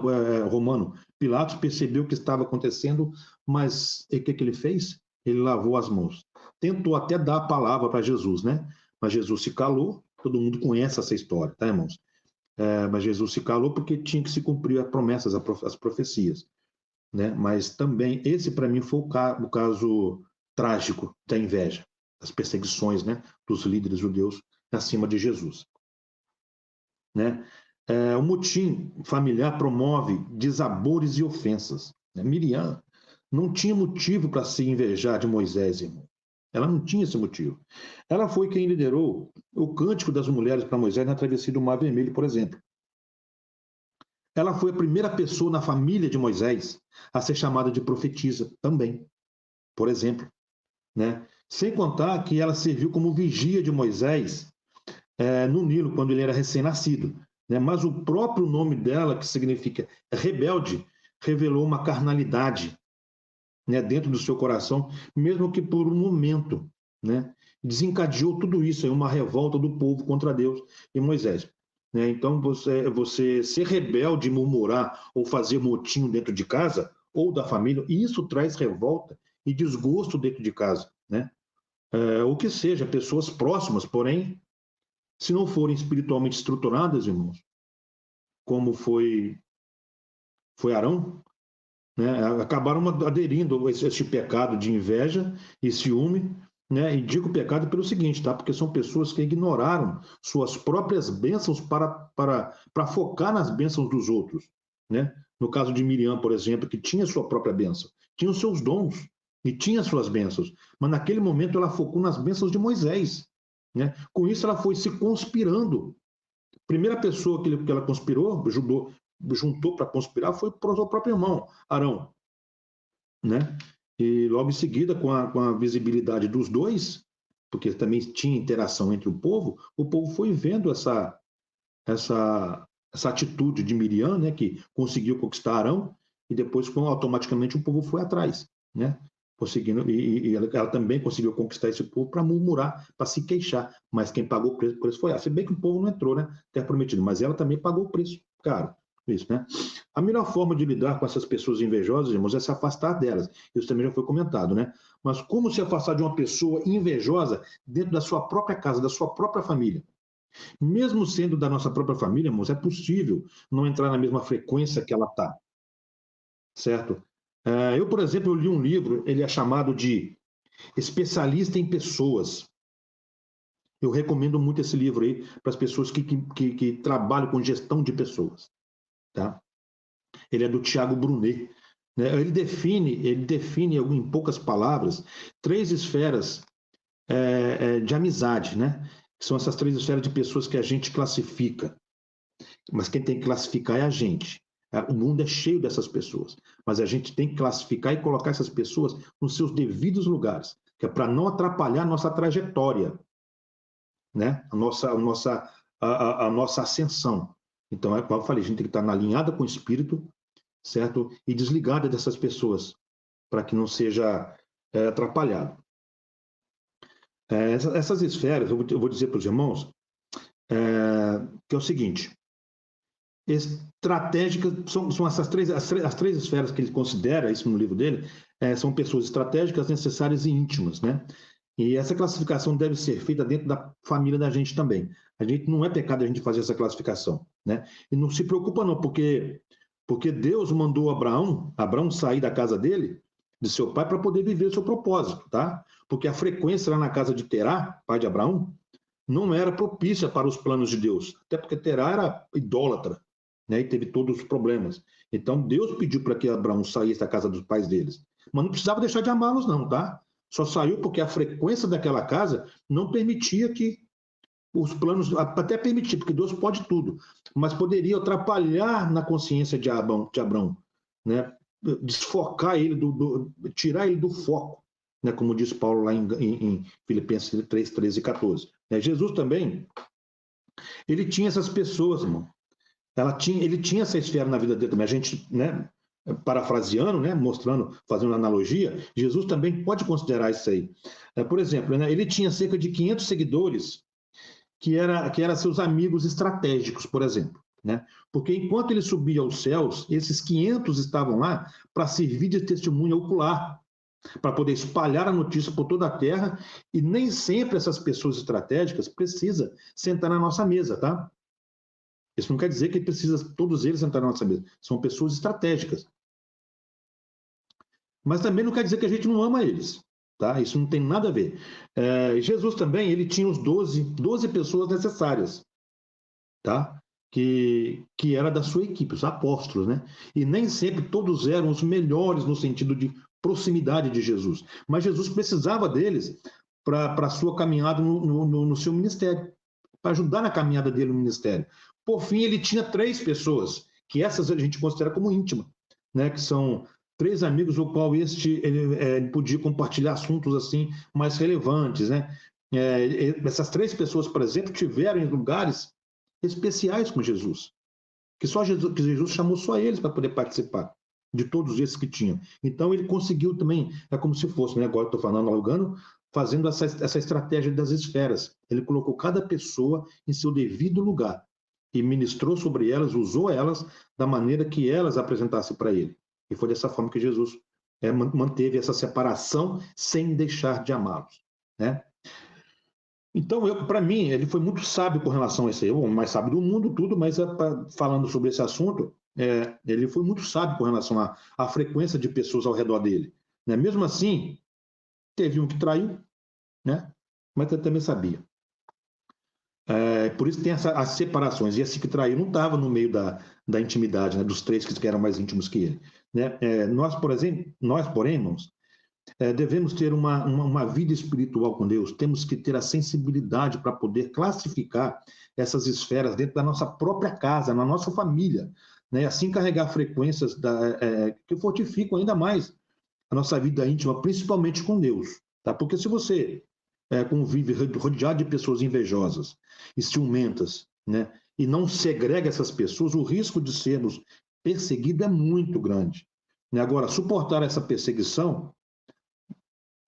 romano, Pilatos, percebeu o que estava acontecendo, mas o que ele fez? Ele lavou as mãos. Tentou até dar a palavra para Jesus, né? Mas Jesus se calou, todo mundo conhece essa história, tá, irmãos? Mas Jesus se calou porque tinha que se cumprir as promessas, as profecias. Né? Mas também, esse para mim foi o caso trágico da inveja, das perseguições, né, dos líderes judeus acima de Jesus. Né? O motim familiar promove desabores e ofensas. Né? Miriam não tinha motivo para se invejar de Moisés, irmão. Ela não tinha esse motivo. Ela foi quem liderou o cântico das mulheres para Moisés na travessia do Mar Vermelho, por exemplo. Ela foi a primeira pessoa na família de Moisés a ser chamada de profetisa também, por exemplo. Né? Sem contar que ela serviu como vigia de Moisés no Nilo, quando ele era recém-nascido. Né? Mas o próprio nome dela, que significa rebelde, revelou uma carnalidade, né, dentro do seu coração, mesmo que por um momento. Né? Desencadeou tudo isso, aí, uma revolta do povo contra Deus e Moisés. Né? Então, você ser rebelde, murmurar ou fazer motim dentro de casa ou da família, isso traz revolta e desgosto dentro de casa, né? Ou que seja, pessoas próximas, porém, se não forem espiritualmente estruturadas, irmãos, como foi Arão, né? Acabaram aderindo a esse pecado de inveja e ciúme, né? E digo pecado pelo seguinte, tá? Porque são pessoas que ignoraram suas próprias bênçãos para focar nas bênçãos dos outros, né? No caso de Miriam, por exemplo, que tinha sua própria bênção, tinha os seus dons e tinha suas bênçãos, mas naquele momento ela focou nas bênçãos de Moisés, né? Com isso ela foi se conspirando. A primeira pessoa que ela conspirou, juntou para conspirar, foi o seu próprio irmão, Arão, né? E logo em seguida, com a visibilidade dos dois, porque também tinha interação entre o povo foi vendo essa, essa atitude de Miriam, né, que conseguiu conquistar Arão, e depois automaticamente o povo foi atrás, né? Conseguindo, e ela também conseguiu conquistar esse povo para murmurar, para se queixar, mas quem pagou o preço foi ela. Se bem que o povo não entrou, né? Terra prometida, mas ela também pagou o preço, caro. Isso, né? A melhor forma de lidar com essas pessoas invejosas, irmãos, é se afastar delas. Isso também já foi comentado, né? Mas como se afastar de uma pessoa invejosa dentro da sua própria casa, da sua própria família? Mesmo sendo da nossa própria família, irmãos, é possível não entrar na mesma frequência que ela está, certo? Eu, por exemplo, eu li um livro, ele é chamado de Especialista em Pessoas. Eu recomendo muito esse livro aí para as pessoas que trabalham com gestão de pessoas, tá? Ele é do Tiago Brunet, né? Ele define em poucas palavras, 3 esferas de amizade, né? São essas 3 esferas de pessoas que a gente classifica. Mas quem tem que classificar é a gente. O mundo é cheio dessas pessoas, mas a gente tem que classificar e colocar essas pessoas nos seus devidos lugares, que é para não atrapalhar a nossa trajetória, né? A nossa ascensão. Então, como eu falei, a gente tem que estar alinhada com o Espírito, certo? E desligada dessas pessoas, para que não seja atrapalhado. Essas esferas, eu vou dizer para os irmãos, que é o seguinte: estratégicas são essas as três esferas que ele considera, isso no livro dele, são pessoas estratégicas, necessárias e íntimas, né? E essa classificação deve ser feita dentro da família da gente também. A gente não é pecado a gente fazer essa classificação, né? E não se preocupa não, porque Deus mandou Abraão sair da casa dele, de seu pai, para poder viver o seu propósito, tá? Porque a frequência lá na casa de Terá, pai de Abraão, não era propícia para os planos de Deus, até porque Terá era idólatra, né? E teve todos os problemas. Então Deus pediu para que Abraão saísse da casa dos pais deles, mas não precisava deixar de amá-los não, tá? Só saiu porque a frequência daquela casa não permitia que os planos, até permitir, porque Deus pode tudo, mas poderia atrapalhar na consciência de Abraão, né? Desfocar ele, tirar ele do foco, né? Como diz Paulo lá em Filipenses 3, 13 e 14. Jesus também, ele tinha essas pessoas, irmão. Ele tinha essa esfera na vida dele também. A gente, né, parafraseando, né, mostrando, fazendo analogia, Jesus também pode considerar isso aí. Por exemplo, né, ele tinha cerca de 500 seguidores que eram seus amigos estratégicos, por exemplo. Né? Porque enquanto ele subia aos céus, esses 500 estavam lá para servir de testemunha ocular, para poder espalhar a notícia por toda a terra, e nem sempre essas pessoas estratégicas precisam sentar na nossa mesa, tá? Isso não quer dizer que precisa todos eles sentar na nossa mesa. São pessoas estratégicas. Mas também não quer dizer que a gente não ama eles. Tá? Isso não tem nada a ver. Jesus também, ele tinha os 12 pessoas necessárias, tá? Que era da sua equipe, os apóstolos, né? E nem sempre todos eram os melhores no sentido de proximidade de Jesus. Mas Jesus precisava deles para a sua caminhada no seu ministério, para ajudar na caminhada dele no ministério. Por fim, ele tinha 3 pessoas, que essas a gente considera como íntima, né? Que são 3 amigos, o qual ele podia compartilhar assuntos assim mais relevantes, né? Essas 3 pessoas, por exemplo, tiveram em lugares especiais com Jesus, que Jesus chamou só eles para poder participar de todos esses que tinham. Então ele conseguiu também, é como se fosse, né? Agora estou falando, alugando, fazendo essa estratégia das esferas. Ele colocou cada pessoa em seu devido lugar e ministrou sobre elas, usou elas da maneira que elas apresentassem para ele. E foi dessa forma que Jesus manteve essa separação sem deixar de amá-los, né? Então, para mim, ele foi muito sábio com relação a isso aí, o mais sábio do mundo, tudo, mas falando sobre esse assunto, ele foi muito sábio com relação à frequência de pessoas ao redor dele, né? Mesmo assim, teve um que traiu, né? Mas ele também sabia. Por isso tem as separações. E esse que traiu não estava no meio da intimidade, né? Dos três que eram mais íntimos que ele, né? Nós, por exemplo, porém, irmãos, devemos ter uma vida espiritual com Deus, temos que ter a sensibilidade para poder classificar essas esferas dentro da nossa própria casa, na nossa família, né? Assim carregar frequências que fortificam ainda mais a nossa vida íntima, principalmente com Deus, tá? Porque se você convive rodeado de pessoas invejosas e ciumentas, né? E não segrega essas pessoas, o risco de sermos perseguidos é muito grande, né? Agora, suportar essa perseguição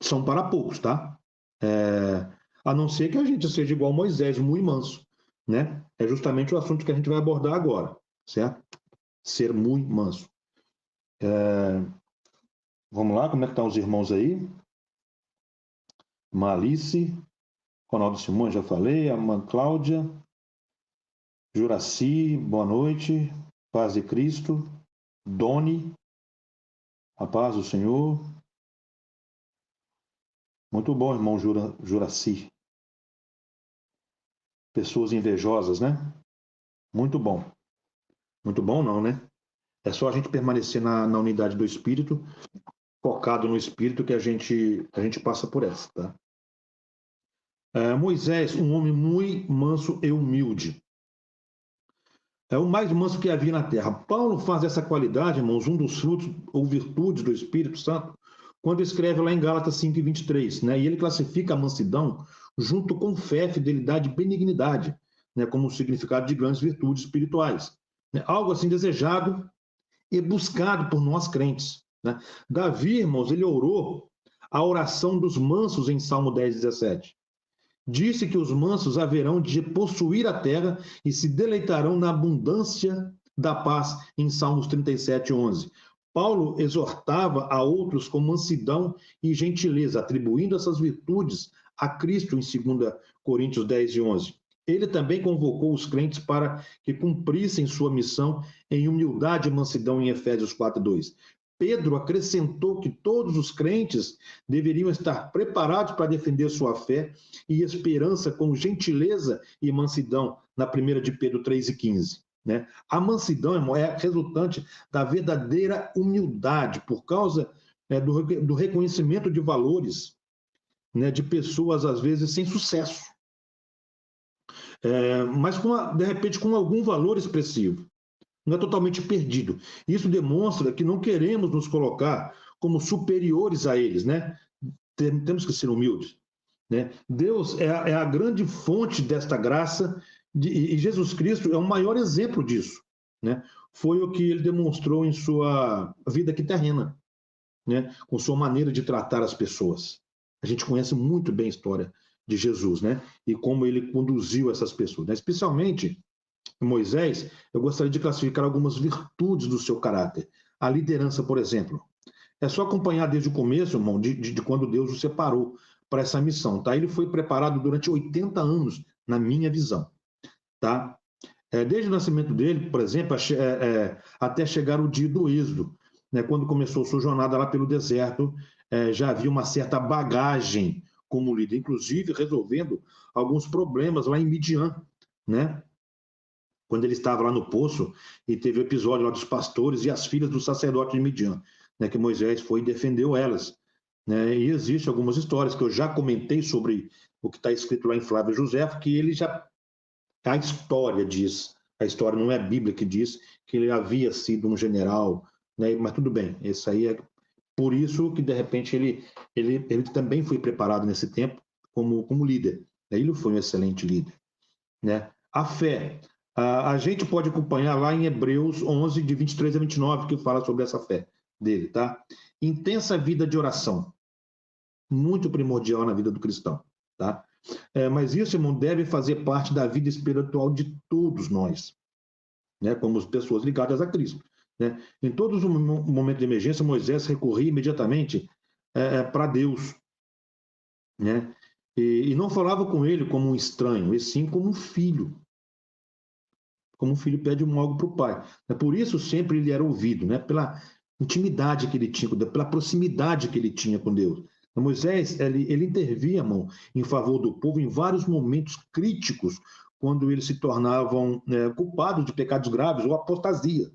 são para poucos, tá? A não ser que a gente seja igual Moisés, muito manso, né? É justamente o assunto que a gente vai abordar agora, certo? Ser muito manso. Vamos lá, como é que estão os irmãos aí? Malice, Ronaldo Simões, já falei, a irmã Cláudia, Juraci, boa noite, paz de Cristo, Doni, a paz do Senhor. Muito bom, irmão Juraci. Pessoas invejosas, né? Muito bom. Muito bom não, né? É só a gente permanecer na unidade do Espírito, focado no Espírito, que a gente passa por essa, tá? Moisés, um homem muito manso e humilde. É o mais manso que havia na terra. Paulo faz essa qualidade, irmãos, um dos frutos ou virtudes do Espírito Santo, quando escreve lá em Gálatas 5:23, né? E ele classifica a mansidão junto com fé, fidelidade e benignidade, né? Como um significado de grandes virtudes espirituais, né? Algo assim desejado e buscado por nós crentes, né? Davi, irmãos, ele orou a oração dos mansos em Salmo 10:17. Disse que os mansos haverão de possuir a terra e se deleitarão na abundância da paz, em Salmos 37:11. Paulo exortava a outros com mansidão e gentileza, atribuindo essas virtudes a Cristo em 2 Coríntios 10:11. Ele também convocou os crentes para que cumprissem sua missão em humildade e mansidão em Efésios 4:2. Pedro acrescentou que todos os crentes deveriam estar preparados para defender sua fé e esperança com gentileza e mansidão, na 1 de Pedro 3:15. Né? A mansidão é resultante da verdadeira humildade, por causa do reconhecimento de valores, né, de pessoas, às vezes, sem sucesso, mas, de repente, com algum valor expressivo. Não é totalmente perdido. Isso demonstra que não queremos nos colocar como superiores a eles, né? Temos que ser humildes, né? Deus é a grande fonte desta graça e Jesus Cristo é o maior exemplo disso, né? Foi o que ele demonstrou em sua vida aqui terrena, né? Com sua maneira de tratar as pessoas. A gente conhece muito bem a história de Jesus, né? E como ele conduziu essas pessoas, né? Especialmente Moisés, eu gostaria de classificar algumas virtudes do seu caráter. A liderança, por exemplo. É só acompanhar desde o começo, irmão, de quando Deus o separou para essa missão, tá? Ele foi preparado durante 80 anos, na minha visão, tá? Desde o nascimento dele, por exemplo, até chegar o dia do êxodo, né? Quando começou sua jornada lá pelo deserto, já havia uma certa bagagem como líder, inclusive resolvendo alguns problemas lá em Midian, né? Quando ele estava lá no poço e teve o episódio lá dos pastores e as filhas do sacerdote de Midian, né, que Moisés foi e defendeu elas. Né? E existem algumas histórias que eu já comentei sobre o que está escrito lá em Flávio Josefo, que ele já... A história diz, a história não é a Bíblia que diz que ele havia sido um general, né? Mas tudo bem, isso aí é por isso que, de repente, ele também foi preparado nesse tempo como líder. Ele foi um excelente líder. Né? A fé. A gente pode acompanhar lá em Hebreus 11, de 23 a 29, que fala sobre essa fé dele, tá? Intensa vida de oração. Muito primordial na vida do cristão, tá? Mas isso, irmão, deve fazer parte da vida espiritual de todos nós, né? Como pessoas ligadas a Cristo. né? Em todos os momentos de emergência, Moisés recorria imediatamente para Deus, né? E não falava com ele como um estranho, e sim como um filho pede algo para o pai. Por isso sempre ele era ouvido, né? Pela intimidade que ele tinha com Deus, pela proximidade que ele tinha com Deus. Moisés, ele intervia, irmão, em favor do povo em vários momentos críticos, quando eles se tornavam culpados de pecados graves ou apostasia,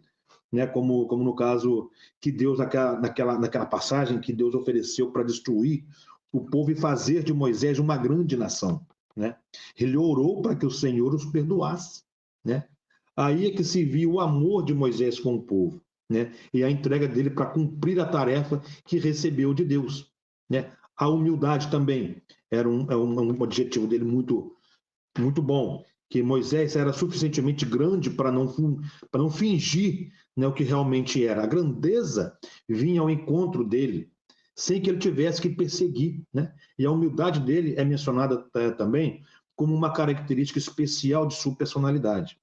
né? Como no caso que Deus, naquela passagem que Deus ofereceu para destruir o povo e fazer de Moisés uma grande nação, né? Ele orou para que o Senhor os perdoasse, né? Aí é que se viu o amor de Moisés com o povo, né? E a entrega dele para cumprir a tarefa que recebeu de Deus, né? A humildade também era um objetivo dele muito bom, que Moisés era suficientemente grande para não fingir, né, o que realmente era. A grandeza vinha ao encontro dele, sem que ele tivesse que perseguir, né? E a humildade dele é mencionada também como uma característica especial de sua personalidade,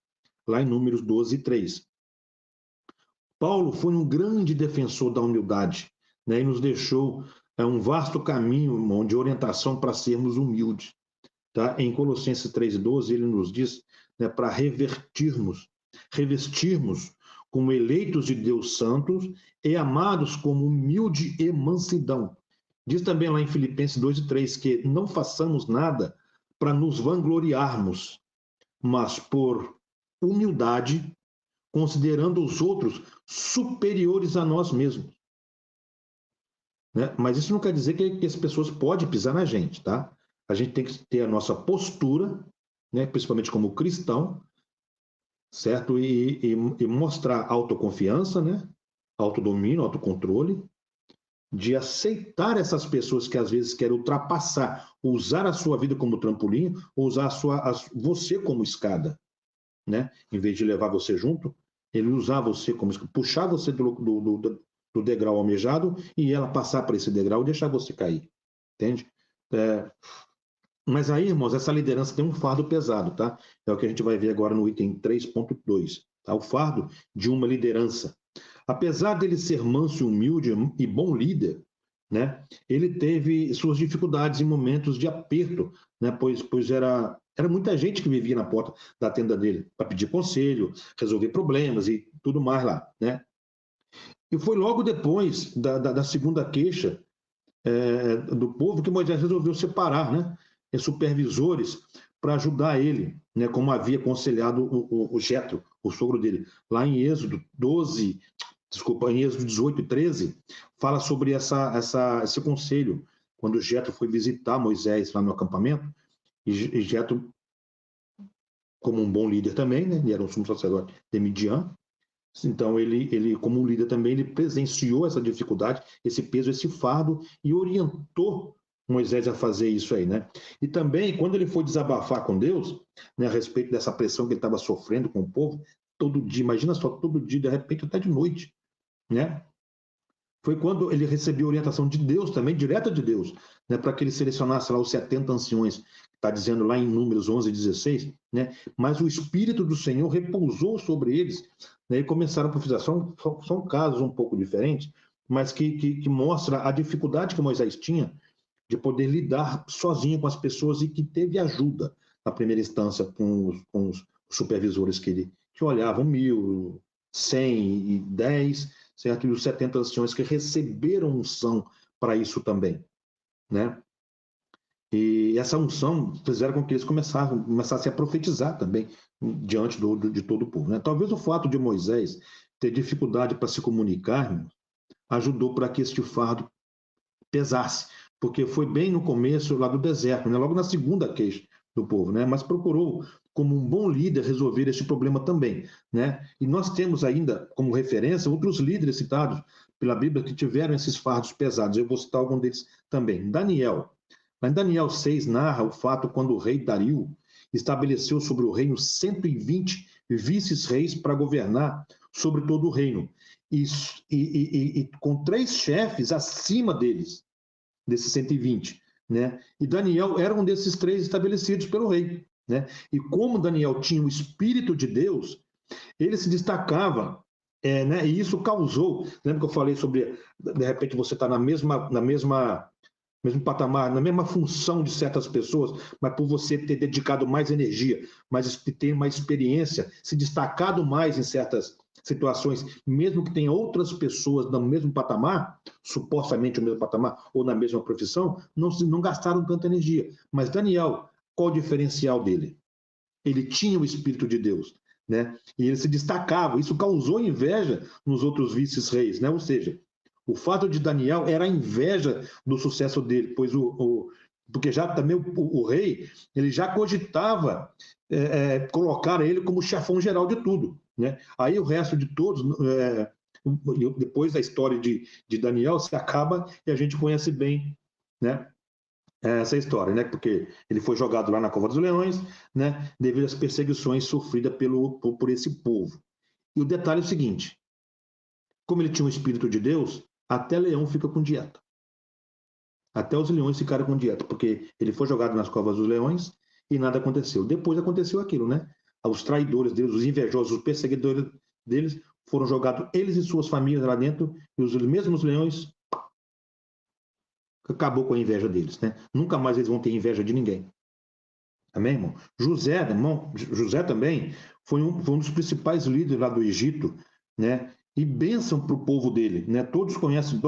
lá em Números 12:3. Paulo foi um grande defensor da humildade, né, e nos deixou um vasto caminho, irmão, de orientação para sermos humildes. Tá? Em Colossenses 3:12, ele nos diz, né, para revestirmos como eleitos de Deus santos e amados como humilde e mansidão. Diz também lá em Filipenses 2:3 que não façamos nada para nos vangloriarmos, mas por humildade, considerando os outros superiores a nós mesmos. Né? Mas isso não quer dizer que as pessoas podem pisar na gente, tá? A gente tem que ter a nossa postura, né, principalmente como cristão, certo? E mostrar autoconfiança, né? Autodomínio, autocontrole, de aceitar essas pessoas que às vezes querem ultrapassar, usar a sua vida como trampolim, ou usar você como escada, né? Em vez de levar você junto, ele usar você como escada, puxar você do degrau almejado e ela passar por esse degrau e deixar você cair, entende? Mas aí, irmãos, essa liderança tem um fardo pesado, tá? É o que a gente vai ver agora no item 3.2, tá? O fardo de uma liderança. Apesar dele ser manso e humilde e bom líder, né? Ele teve suas dificuldades em momentos de aperto, né? Pois era muita gente que vivia na porta da tenda dele para pedir conselho, resolver problemas e tudo mais lá, né? E foi logo depois da segunda queixa do povo que Moisés resolveu separar, né, supervisores para ajudar ele, né, como havia aconselhado o Jetro, o sogro dele. Lá em Êxodo 12, desculpa, em Êxodo 18:13, fala sobre esse conselho, quando Jetro foi visitar Moisés lá no acampamento, e Jetro, como um bom líder também, né, ele era um sumo sacerdote de Midian, então, ele, como um líder também, ele presenciou essa dificuldade, esse peso, esse fardo, e orientou Moisés a fazer isso aí, né? E também, quando ele foi desabafar com Deus, né, a respeito dessa pressão que ele estava sofrendo com o povo, todo dia, imagina só, todo dia, de repente, até de noite, né? Foi quando ele recebeu orientação de Deus também, direta de Deus, né, para que ele selecionasse lá os 70 anciões, está dizendo lá em Números 11:16, né? Mas o Espírito do Senhor repousou sobre eles, né, e começaram a profetizar. São casos um pouco diferentes, mas que mostra a dificuldade que Moisés tinha de poder lidar sozinho com as pessoas e que teve ajuda, na primeira instância, com os supervisores que olhavam 1.000, 100 e 10, certo? E os 70 anciões que receberam unção para isso também, né? E essa unção fizeram com que eles começassem a profetizar também diante de todo o povo, né? Talvez o fato de Moisés ter dificuldade para se comunicar, irmãos, ajudou para que este fardo pesasse, porque foi bem no começo lá do deserto, né? Logo na segunda queixa do povo, né? Mas procurou, como um bom líder, resolver esse problema também, né? E nós temos ainda como referência outros líderes citados pela Bíblia que tiveram esses fardos pesados. Eu vou citar algum deles também. Daniel. Lá em Daniel 6 narra o fato quando o rei Dario estabeleceu sobre o reino 120 vices-reis para governar sobre todo o reino. E com 3 chefes acima deles, desses 120, né? E Daniel era um desses 3 estabelecidos pelo rei, né? E como Daniel tinha o Espírito de Deus, ele se destacava né? E isso causou, lembra que eu falei sobre, de repente, você está mesmo patamar, na mesma função de certas pessoas, mas por você ter dedicado mais energia, ter mais experiência, se destacado mais em certas situações, mesmo que tenha outras pessoas no mesmo patamar, supostamente o mesmo patamar, ou na mesma profissão, não gastaram tanta energia. Mas Daniel, qual o diferencial dele? Ele tinha o Espírito de Deus, né? E ele se destacava. Isso causou inveja nos outros vices-reis, né? Ou seja, o fato de Daniel era a inveja do sucesso dele, pois porque já também o rei ele já cogitava colocar ele como chefão geral de tudo, né? Aí o resto de todos, depois da história de Daniel, se acaba e a gente conhece bem, né? Essa história, né? Porque ele foi jogado lá na Cova dos Leões, né? Devido às perseguições sofridas por esse povo. E o detalhe é o seguinte: como ele tinha o Espírito de Deus, até leão fica com dieta. Até os leões ficaram com dieta, porque ele foi jogado nas covas dos leões e nada aconteceu. Depois aconteceu aquilo, né? Os traidores deles, os invejosos, os perseguidores deles foram jogados, eles e suas famílias lá dentro, e os mesmos leões acabou com a inveja deles, né? Nunca mais eles vão ter inveja de ninguém. Amém, irmão? José também foi um dos principais líderes lá do Egito, né? E bênção para o povo dele, né? Todos conhecem,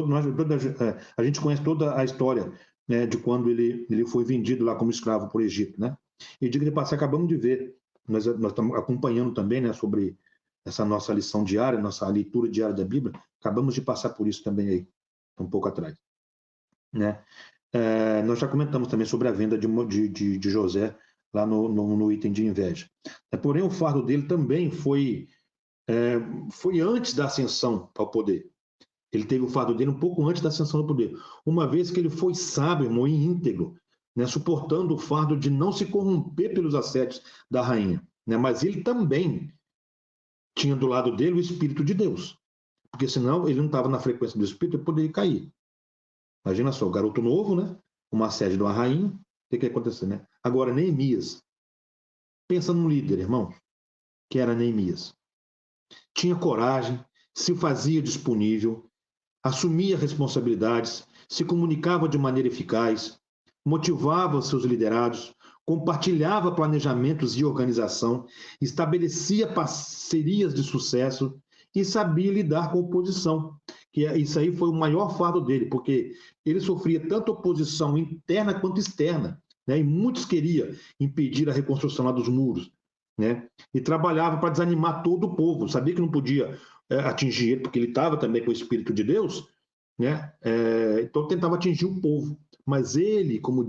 a gente conhece toda a história, né, de quando ele foi vendido lá como escravo por Egito, né? E diga de passar, acabamos de ver, nós estamos acompanhando também, né, sobre essa nossa lição diária, nossa leitura diária da Bíblia, acabamos de passar por isso também aí, um pouco atrás, né? Nós já comentamos também sobre a venda de José lá no item de inveja. Porém, o fardo dele também foi antes da ascensão ao poder. Ele teve o fardo dele um pouco antes da ascensão ao poder, uma vez que ele foi sábio, irmão, e íntegro, né, suportando o fardo de não se corromper pelos assédios da rainha. Né, mas ele também tinha do lado dele o Espírito de Deus, porque senão ele não estava na frequência do Espírito e poderia cair. Imagina só, garoto novo, né? Uma assédio de uma rainha, o que ia acontecer, né? Agora, Neemias, pensa num líder, irmão, que era Neemias. Tinha coragem, se fazia disponível, assumia responsabilidades, se comunicava de maneira eficaz, motivava seus liderados, compartilhava planejamentos e organização, estabelecia parcerias de sucesso e sabia lidar com oposição. Isso aí foi o maior fardo dele, porque ele sofria tanto oposição interna quanto externa, né? E muitos queriam impedir a reconstrução lá dos muros, né? E trabalhava para desanimar todo o povo. Sabia que não podia atingir ele, porque ele estava também com o Espírito de Deus, né? Então tentava atingir o povo. Mas ele, como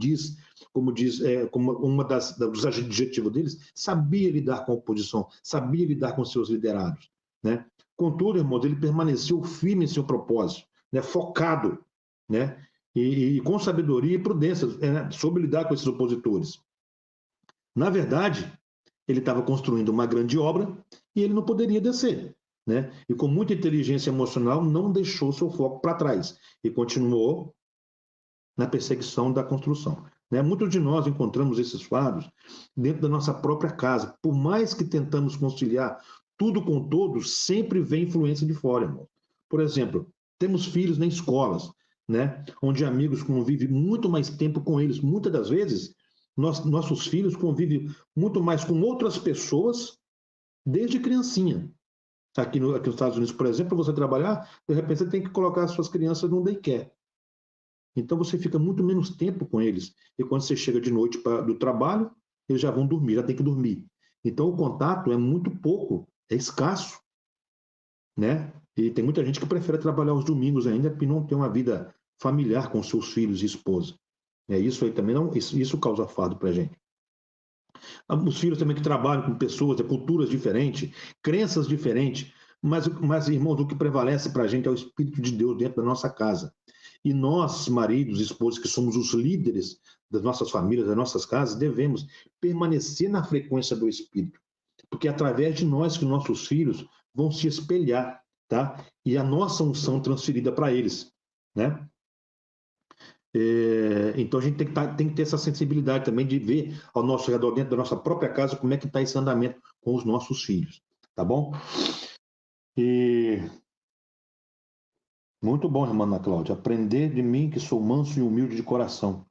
uma dos adjetivos deles, sabia lidar com a oposição, sabia lidar com seus liderados, né? Contudo, irmãos, ele permaneceu firme em seu propósito, né? Focado, né? E com sabedoria e prudência, né? Soube lidar com esses opositores. Na verdade, ele estava construindo uma grande obra e ele não poderia descer, né? E com muita inteligência emocional não deixou seu foco para trás e continuou na perseguição da construção, né? Muitos de nós encontramos esses fardos dentro da nossa própria casa. Por mais que tentamos conciliar tudo com todos, sempre vem influência de fora, irmão. Por exemplo, temos filhos em escolas, né? Onde amigos convivem muito mais tempo com eles. Muitas das vezes, nossos filhos convivem muito mais com outras pessoas desde criancinha. Aqui nos Estados Unidos, por exemplo, para você trabalhar, de repente você tem que colocar as suas crianças num daycare. Então você fica muito menos tempo com eles. E quando você chega de noite do trabalho, eles já vão dormir, já tem que dormir. Então o contato é muito pouco, é escasso, né? E tem muita gente que prefere trabalhar os domingos ainda porque não tem uma vida familiar com seus filhos e esposa. Isso aí também não, isso causa fardo para a gente. Os filhos também que trabalham com pessoas de culturas diferentes, crenças diferentes, mas, irmãos, o que prevalece para a gente é o Espírito de Deus dentro da nossa casa. E nós, maridos, esposos, que somos os líderes das nossas famílias, das nossas casas, devemos permanecer na frequência do Espírito, porque é através de nós que nossos filhos vão se espelhar, tá? E a nossa unção transferida para eles, né? Então a gente tem que ter essa sensibilidade também de ver ao nosso redor, dentro da nossa própria casa, como é que está esse andamento com os nossos filhos, tá bom? E muito bom, irmã Ana Cláudia, aprender de mim que sou manso e humilde de coração.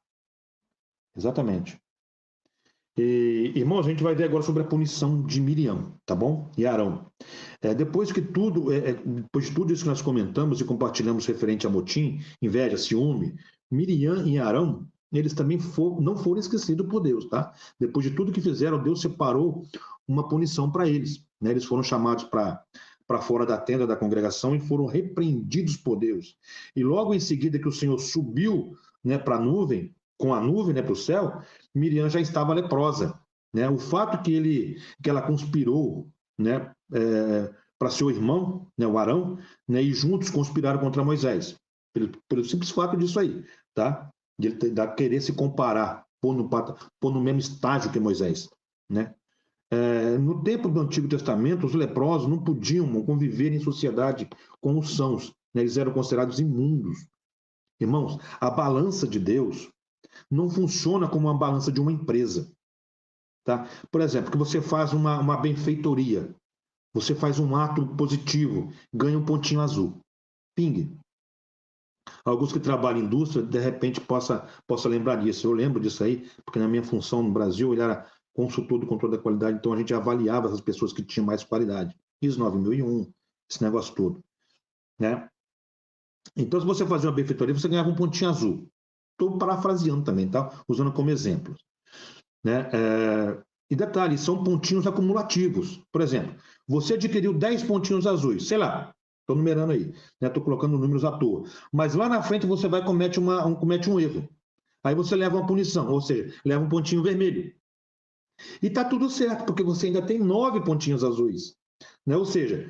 Exatamente. E, irmãos, a gente vai ver agora sobre a punição de Miriam, tá bom? E Arão. Depois de tudo isso que nós comentamos e compartilhamos referente a motim, inveja, ciúme, Miriam e Arão, eles também não foram esquecidos por Deus, tá? Depois de tudo que fizeram, Deus separou uma punição para eles, né? Eles foram chamados para fora da tenda da congregação e foram repreendidos por Deus. E logo em seguida que o Senhor subiu, né, para a nuvem, com a nuvem, né, para o céu, Miriam já estava leprosa, né? O fato que ela conspirou, né, para seu irmão, né, o Arão, né, e juntos conspiraram contra Moisés, pelo simples fato disso aí, tá? De ele querer se comparar, pôr no mesmo estágio que Moisés, né? No tempo do Antigo Testamento, os leprosos não podiam conviver em sociedade com os sãos, né? Eles eram considerados imundos. Irmãos, a balança de Deus não funciona como uma balança de uma empresa, tá? Por exemplo, que você faz uma benfeitoria, você faz um ato positivo, ganha um pontinho azul. Ping. Alguns que trabalham em indústria, de repente, possa lembrar disso. Eu lembro disso aí, porque na minha função no Brasil, ele era consultor do controle da qualidade, então a gente avaliava as pessoas que tinham mais qualidade. ISO 9001, esse negócio todo, né? Então, se você fazia uma benfeitoria, você ganhava um pontinho azul. Estou parafraseando também, tá? Usando como exemplo, né? E detalhe, são pontinhos acumulativos. Por exemplo, você adquiriu 10 pontinhos azuis, sei lá, estou numerando aí, estou colocando números à toa. Mas lá na frente você vai comete um erro. Aí você leva uma punição, ou seja, leva um pontinho vermelho. E está tudo certo, porque você ainda tem 9 pontinhos azuis. Né? Ou seja,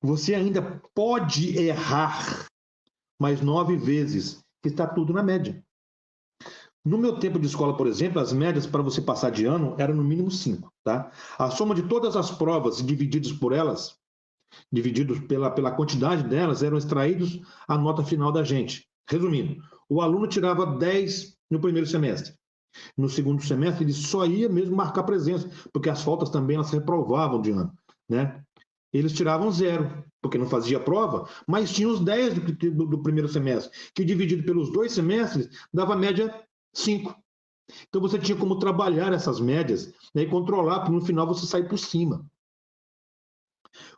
você ainda pode errar mais 9 vezes, que está tudo na média. No meu tempo de escola, por exemplo, as médias para você passar de ano eram no mínimo 5, tá? A soma de todas as provas divididos por elas, divididos pela quantidade delas, eram extraídos a nota final da gente. Resumindo, o aluno tirava 10 no primeiro semestre. No segundo semestre, ele só ia mesmo marcar presença, porque as faltas também elas reprovavam de ano, né? Eles tiravam 0, porque não fazia prova, mas tinha os 10 do primeiro semestre, que dividido pelos 2 semestres, dava média 5. Então você tinha como trabalhar essas médias, né, e controlar, para no final você sair por cima.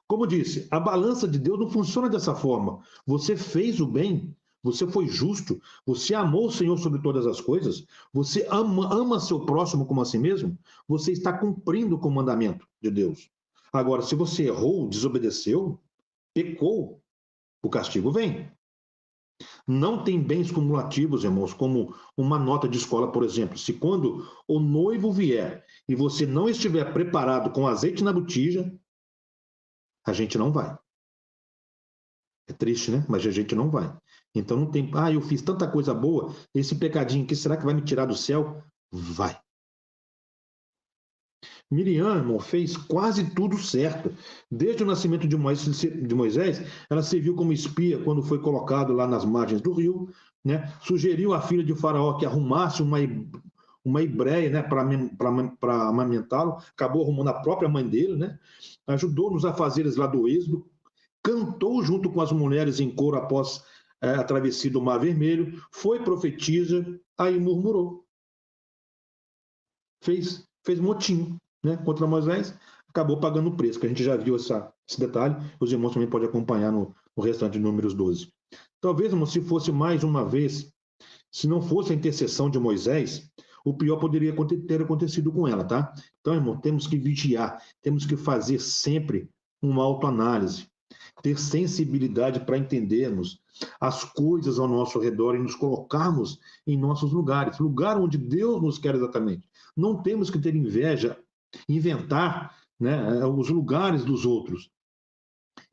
Como disse, a balança de Deus não funciona dessa forma. Você fez o bem, você foi justo, você amou o Senhor sobre todas as coisas, você ama seu próximo como a si mesmo, você está cumprindo o comandamento de Deus. Agora, se você errou, desobedeceu, pecou, o castigo vem. Não tem bens cumulativos, irmãos, como uma nota de escola, por exemplo. Se quando o noivo vier e você não estiver preparado com azeite na botija, a gente não vai. É triste, né? Mas a gente não vai. Então não tem, eu fiz tanta coisa boa, esse pecadinho aqui, será que vai me tirar do céu? Vai. Miriam, irmão, fez quase tudo certo. Desde o nascimento de Moisés, ela serviu como espia quando foi colocado lá nas margens do rio, né? Sugeriu à filha de Faraó que arrumasse uma hebreia, né, para amamentá-lo, acabou arrumando a própria mãe dele, né? Ajudou nos afazeres lá do Êxodo, cantou junto com as mulheres em coro após a travessia do Mar Vermelho, foi profetisa, aí murmurou. Fez motim, né, contra Moisés, acabou pagando o preço, que a gente já viu esse detalhe, os irmãos também podem acompanhar no restante de Números 12. Talvez, irmão, se fosse mais uma vez, se não fosse a intercessão de Moisés, o pior poderia ter acontecido com ela, tá? Então, irmão, temos que vigiar, temos que fazer sempre uma autoanálise, ter sensibilidade para entendermos as coisas ao nosso redor e nos colocarmos em nossos lugares, lugar onde Deus nos quer exatamente. Não temos que ter inveja, inventar, né, os lugares dos outros.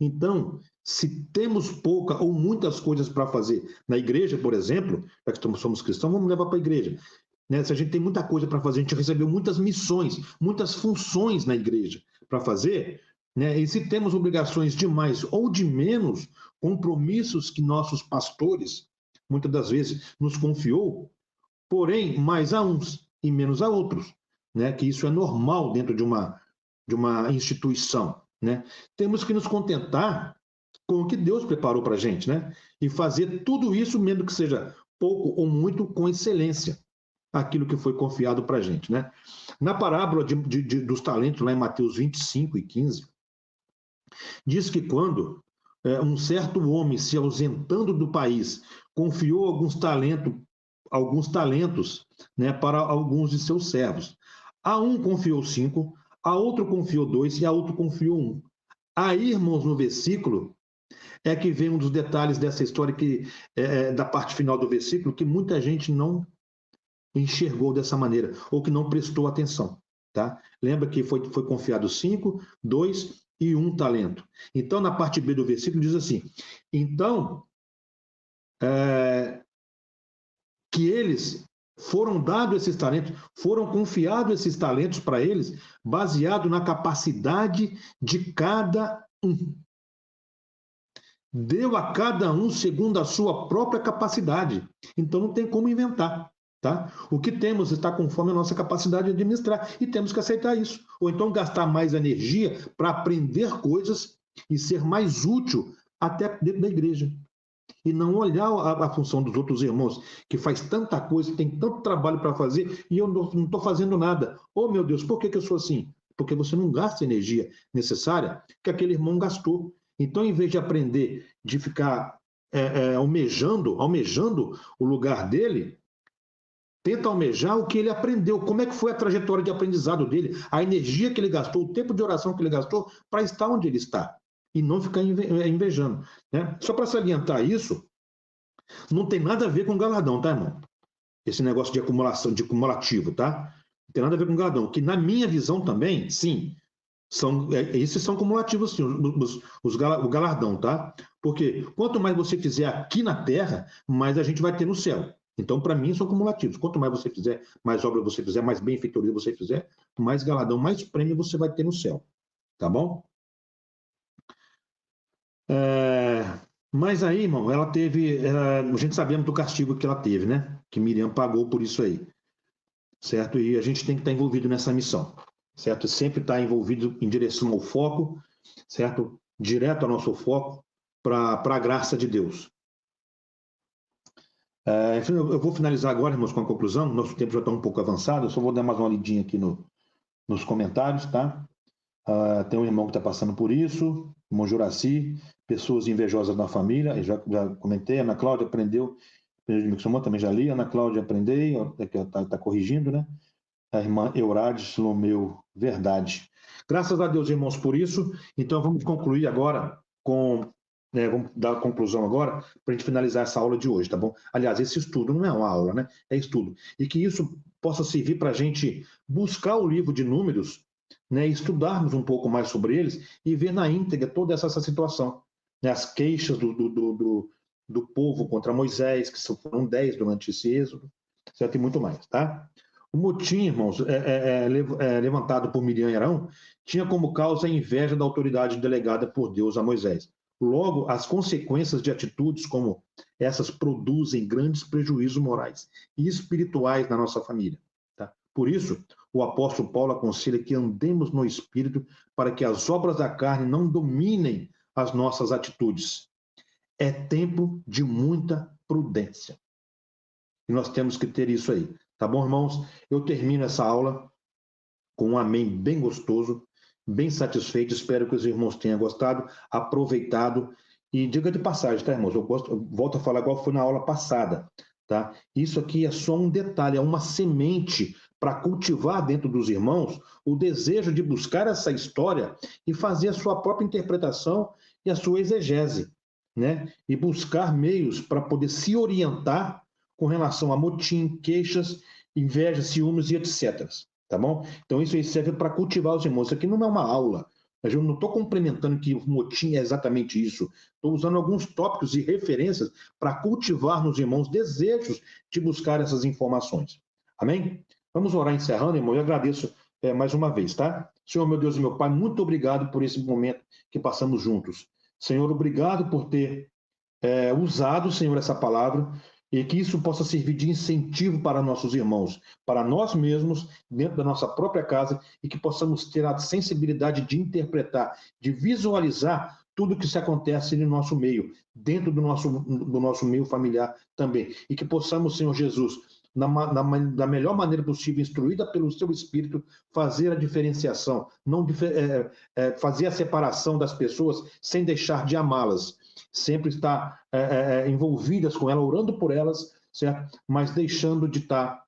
Então, se temos pouca ou muitas coisas para fazer na igreja, por exemplo, já que somos cristãos, vamos levar para a igreja. Né? Se a gente tem muita coisa para fazer, a gente recebeu muitas missões, muitas funções na igreja para fazer, né? E se temos obrigações de mais ou de menos, compromissos que nossos pastores, muitas das vezes, nos confiou, porém, mais a uns e menos a outros, né? Que isso é normal dentro de uma instituição, né? Temos que nos contentar com o que Deus preparou para a gente, né? E fazer tudo isso, mesmo que seja pouco ou muito, com excelência, aquilo que foi confiado para a gente, né? Na parábola dos talentos, lá em Mateus 25 e 15, diz que quando um certo homem, se ausentando do país, confiou alguns talentos, né, para alguns de seus servos. A um confiou 5, a outro confiou 2 e a outro confiou 1. Aí, irmãos, no versículo, é que vem um dos detalhes dessa história, da parte final do versículo, que muita gente não enxergou dessa maneira, ou que não prestou atenção. Tá? Lembra que foi confiado 5, 2 e 1 talento. Então, na parte B do versículo, diz assim: então, que eles foram dados esses talentos, foram confiados esses talentos para eles, baseado na capacidade de cada um. Deu a cada um segundo a sua própria capacidade. Então não tem como inventar. Tá? O que temos está conforme a nossa capacidade de administrar e temos que aceitar isso. Ou então gastar mais energia para aprender coisas e ser mais útil até dentro da igreja. E não olhar a função dos outros irmãos, que faz tanta coisa, tem tanto trabalho para fazer e eu não estou fazendo nada. Oh, meu Deus, por que eu sou assim? Porque você não gasta a energia necessária que aquele irmão gastou. Então, em vez de aprender, de ficar almejando o lugar dele, tenta almejar o que ele aprendeu, como é que foi a trajetória de aprendizado dele, a energia que ele gastou, o tempo de oração que ele gastou para estar onde ele está, e não ficar invejando. Né? Só para salientar isso, não tem nada a ver com galardão, tá, irmão? Esse negócio de acumulação, de cumulativo, tá? Não tem nada a ver com galardão, que na minha visão também, sim, esses são cumulativos, sim, o galardão, tá? Porque quanto mais você fizer aqui na Terra, mais a gente vai ter no céu. Então, para mim, são cumulativos. Quanto mais você fizer, mais obra você fizer, mais benfeitoria você fizer, mais galardão, mais prêmio você vai ter no céu. Tá bom? Mas aí, irmão, ela teve. A gente sabemos do castigo que ela teve, né? Que Miriam pagou por isso aí. Certo? E a gente tem que estar envolvido nessa missão. Certo? Sempre estar envolvido em direção ao foco, certo? Direto ao nosso foco, para a graça de Deus. Eu vou finalizar agora, irmãos, com a conclusão. Nosso tempo já está um pouco avançado. Eu só vou dar mais uma lidinha aqui nos comentários, tá? Tem um irmão que está passando por isso, irmão Juraci, pessoas invejosas na família, eu já comentei. Ana Cláudia aprendeu de Mixomã, também já li. Ana Cláudia aprendeu, está corrigindo, né? A irmã Eurade Salomeu, verdade. Graças a Deus, irmãos, por isso. Então, vamos concluir agora vamos dar a conclusão agora, para a gente finalizar essa aula de hoje, tá bom? Aliás, esse estudo não é uma aula, né? É estudo. E que isso possa servir para a gente buscar o livro de Números, né? Estudarmos um pouco mais sobre eles e ver na íntegra toda essa situação. Né? As queixas do povo contra Moisés, que foram 10 durante esse êxodo, certo? E muito mais, tá? O motim, irmãos, levantado por Miriam e Arão, tinha como causa a inveja da autoridade delegada por Deus a Moisés. Logo, as consequências de atitudes como essas produzem grandes prejuízos morais e espirituais na nossa família. Tá? Por isso, o apóstolo Paulo aconselha que andemos no Espírito para que as obras da carne não dominem as nossas atitudes. É tempo de muita prudência. E nós temos que ter isso aí. Tá bom, irmãos? Eu termino essa aula com um amém bem gostoso, bem satisfeito. Espero que os irmãos tenham gostado, aproveitado. E diga de passagem, tá, irmãos? Eu volto a falar igual foi na aula passada, tá? Isso aqui é só um detalhe, é uma semente para cultivar dentro dos irmãos o desejo de buscar essa história e fazer a sua própria interpretação e a sua exegese, né? E buscar meios para poder se orientar com relação a motim, queixas, inveja, ciúmes e etc. Tá bom? Então isso aí serve para cultivar os irmãos. Isso aqui não é uma aula. Eu não estou complementando que o motim é exatamente isso. Estou usando alguns tópicos e referências para cultivar nos irmãos desejos de buscar essas informações. Amém? Vamos orar encerrando, irmão. Eu agradeço mais uma vez, tá? Senhor, meu Deus e meu Pai, muito obrigado por esse momento que passamos juntos. Senhor, obrigado por ter usado, Senhor, essa palavra, e que isso possa servir de incentivo para nossos irmãos, para nós mesmos, dentro da nossa própria casa, e que possamos ter a sensibilidade de interpretar, de visualizar tudo que se acontece no nosso meio, dentro do nosso meio familiar também. E que possamos, Senhor Jesus, da melhor maneira possível, instruída pelo seu Espírito, fazer a diferenciação, não fazer a separação das pessoas sem deixar de amá-las, sempre estar envolvidas com elas, orando por elas, certo? Mas deixando de estar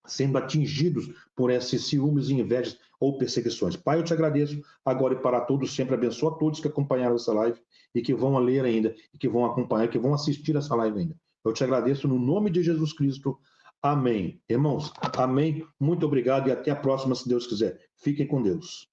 sendo atingidos por esses ciúmes e invejas ou perseguições. Pai, eu te agradeço agora e para todos, sempre abençoa todos que acompanharam essa live e que vão ler ainda, e que vão acompanhar, que vão assistir essa live ainda. Eu te agradeço no nome de Jesus Cristo. Amém. Irmãos, amém. Muito obrigado e até a próxima, se Deus quiser. Fiquem com Deus.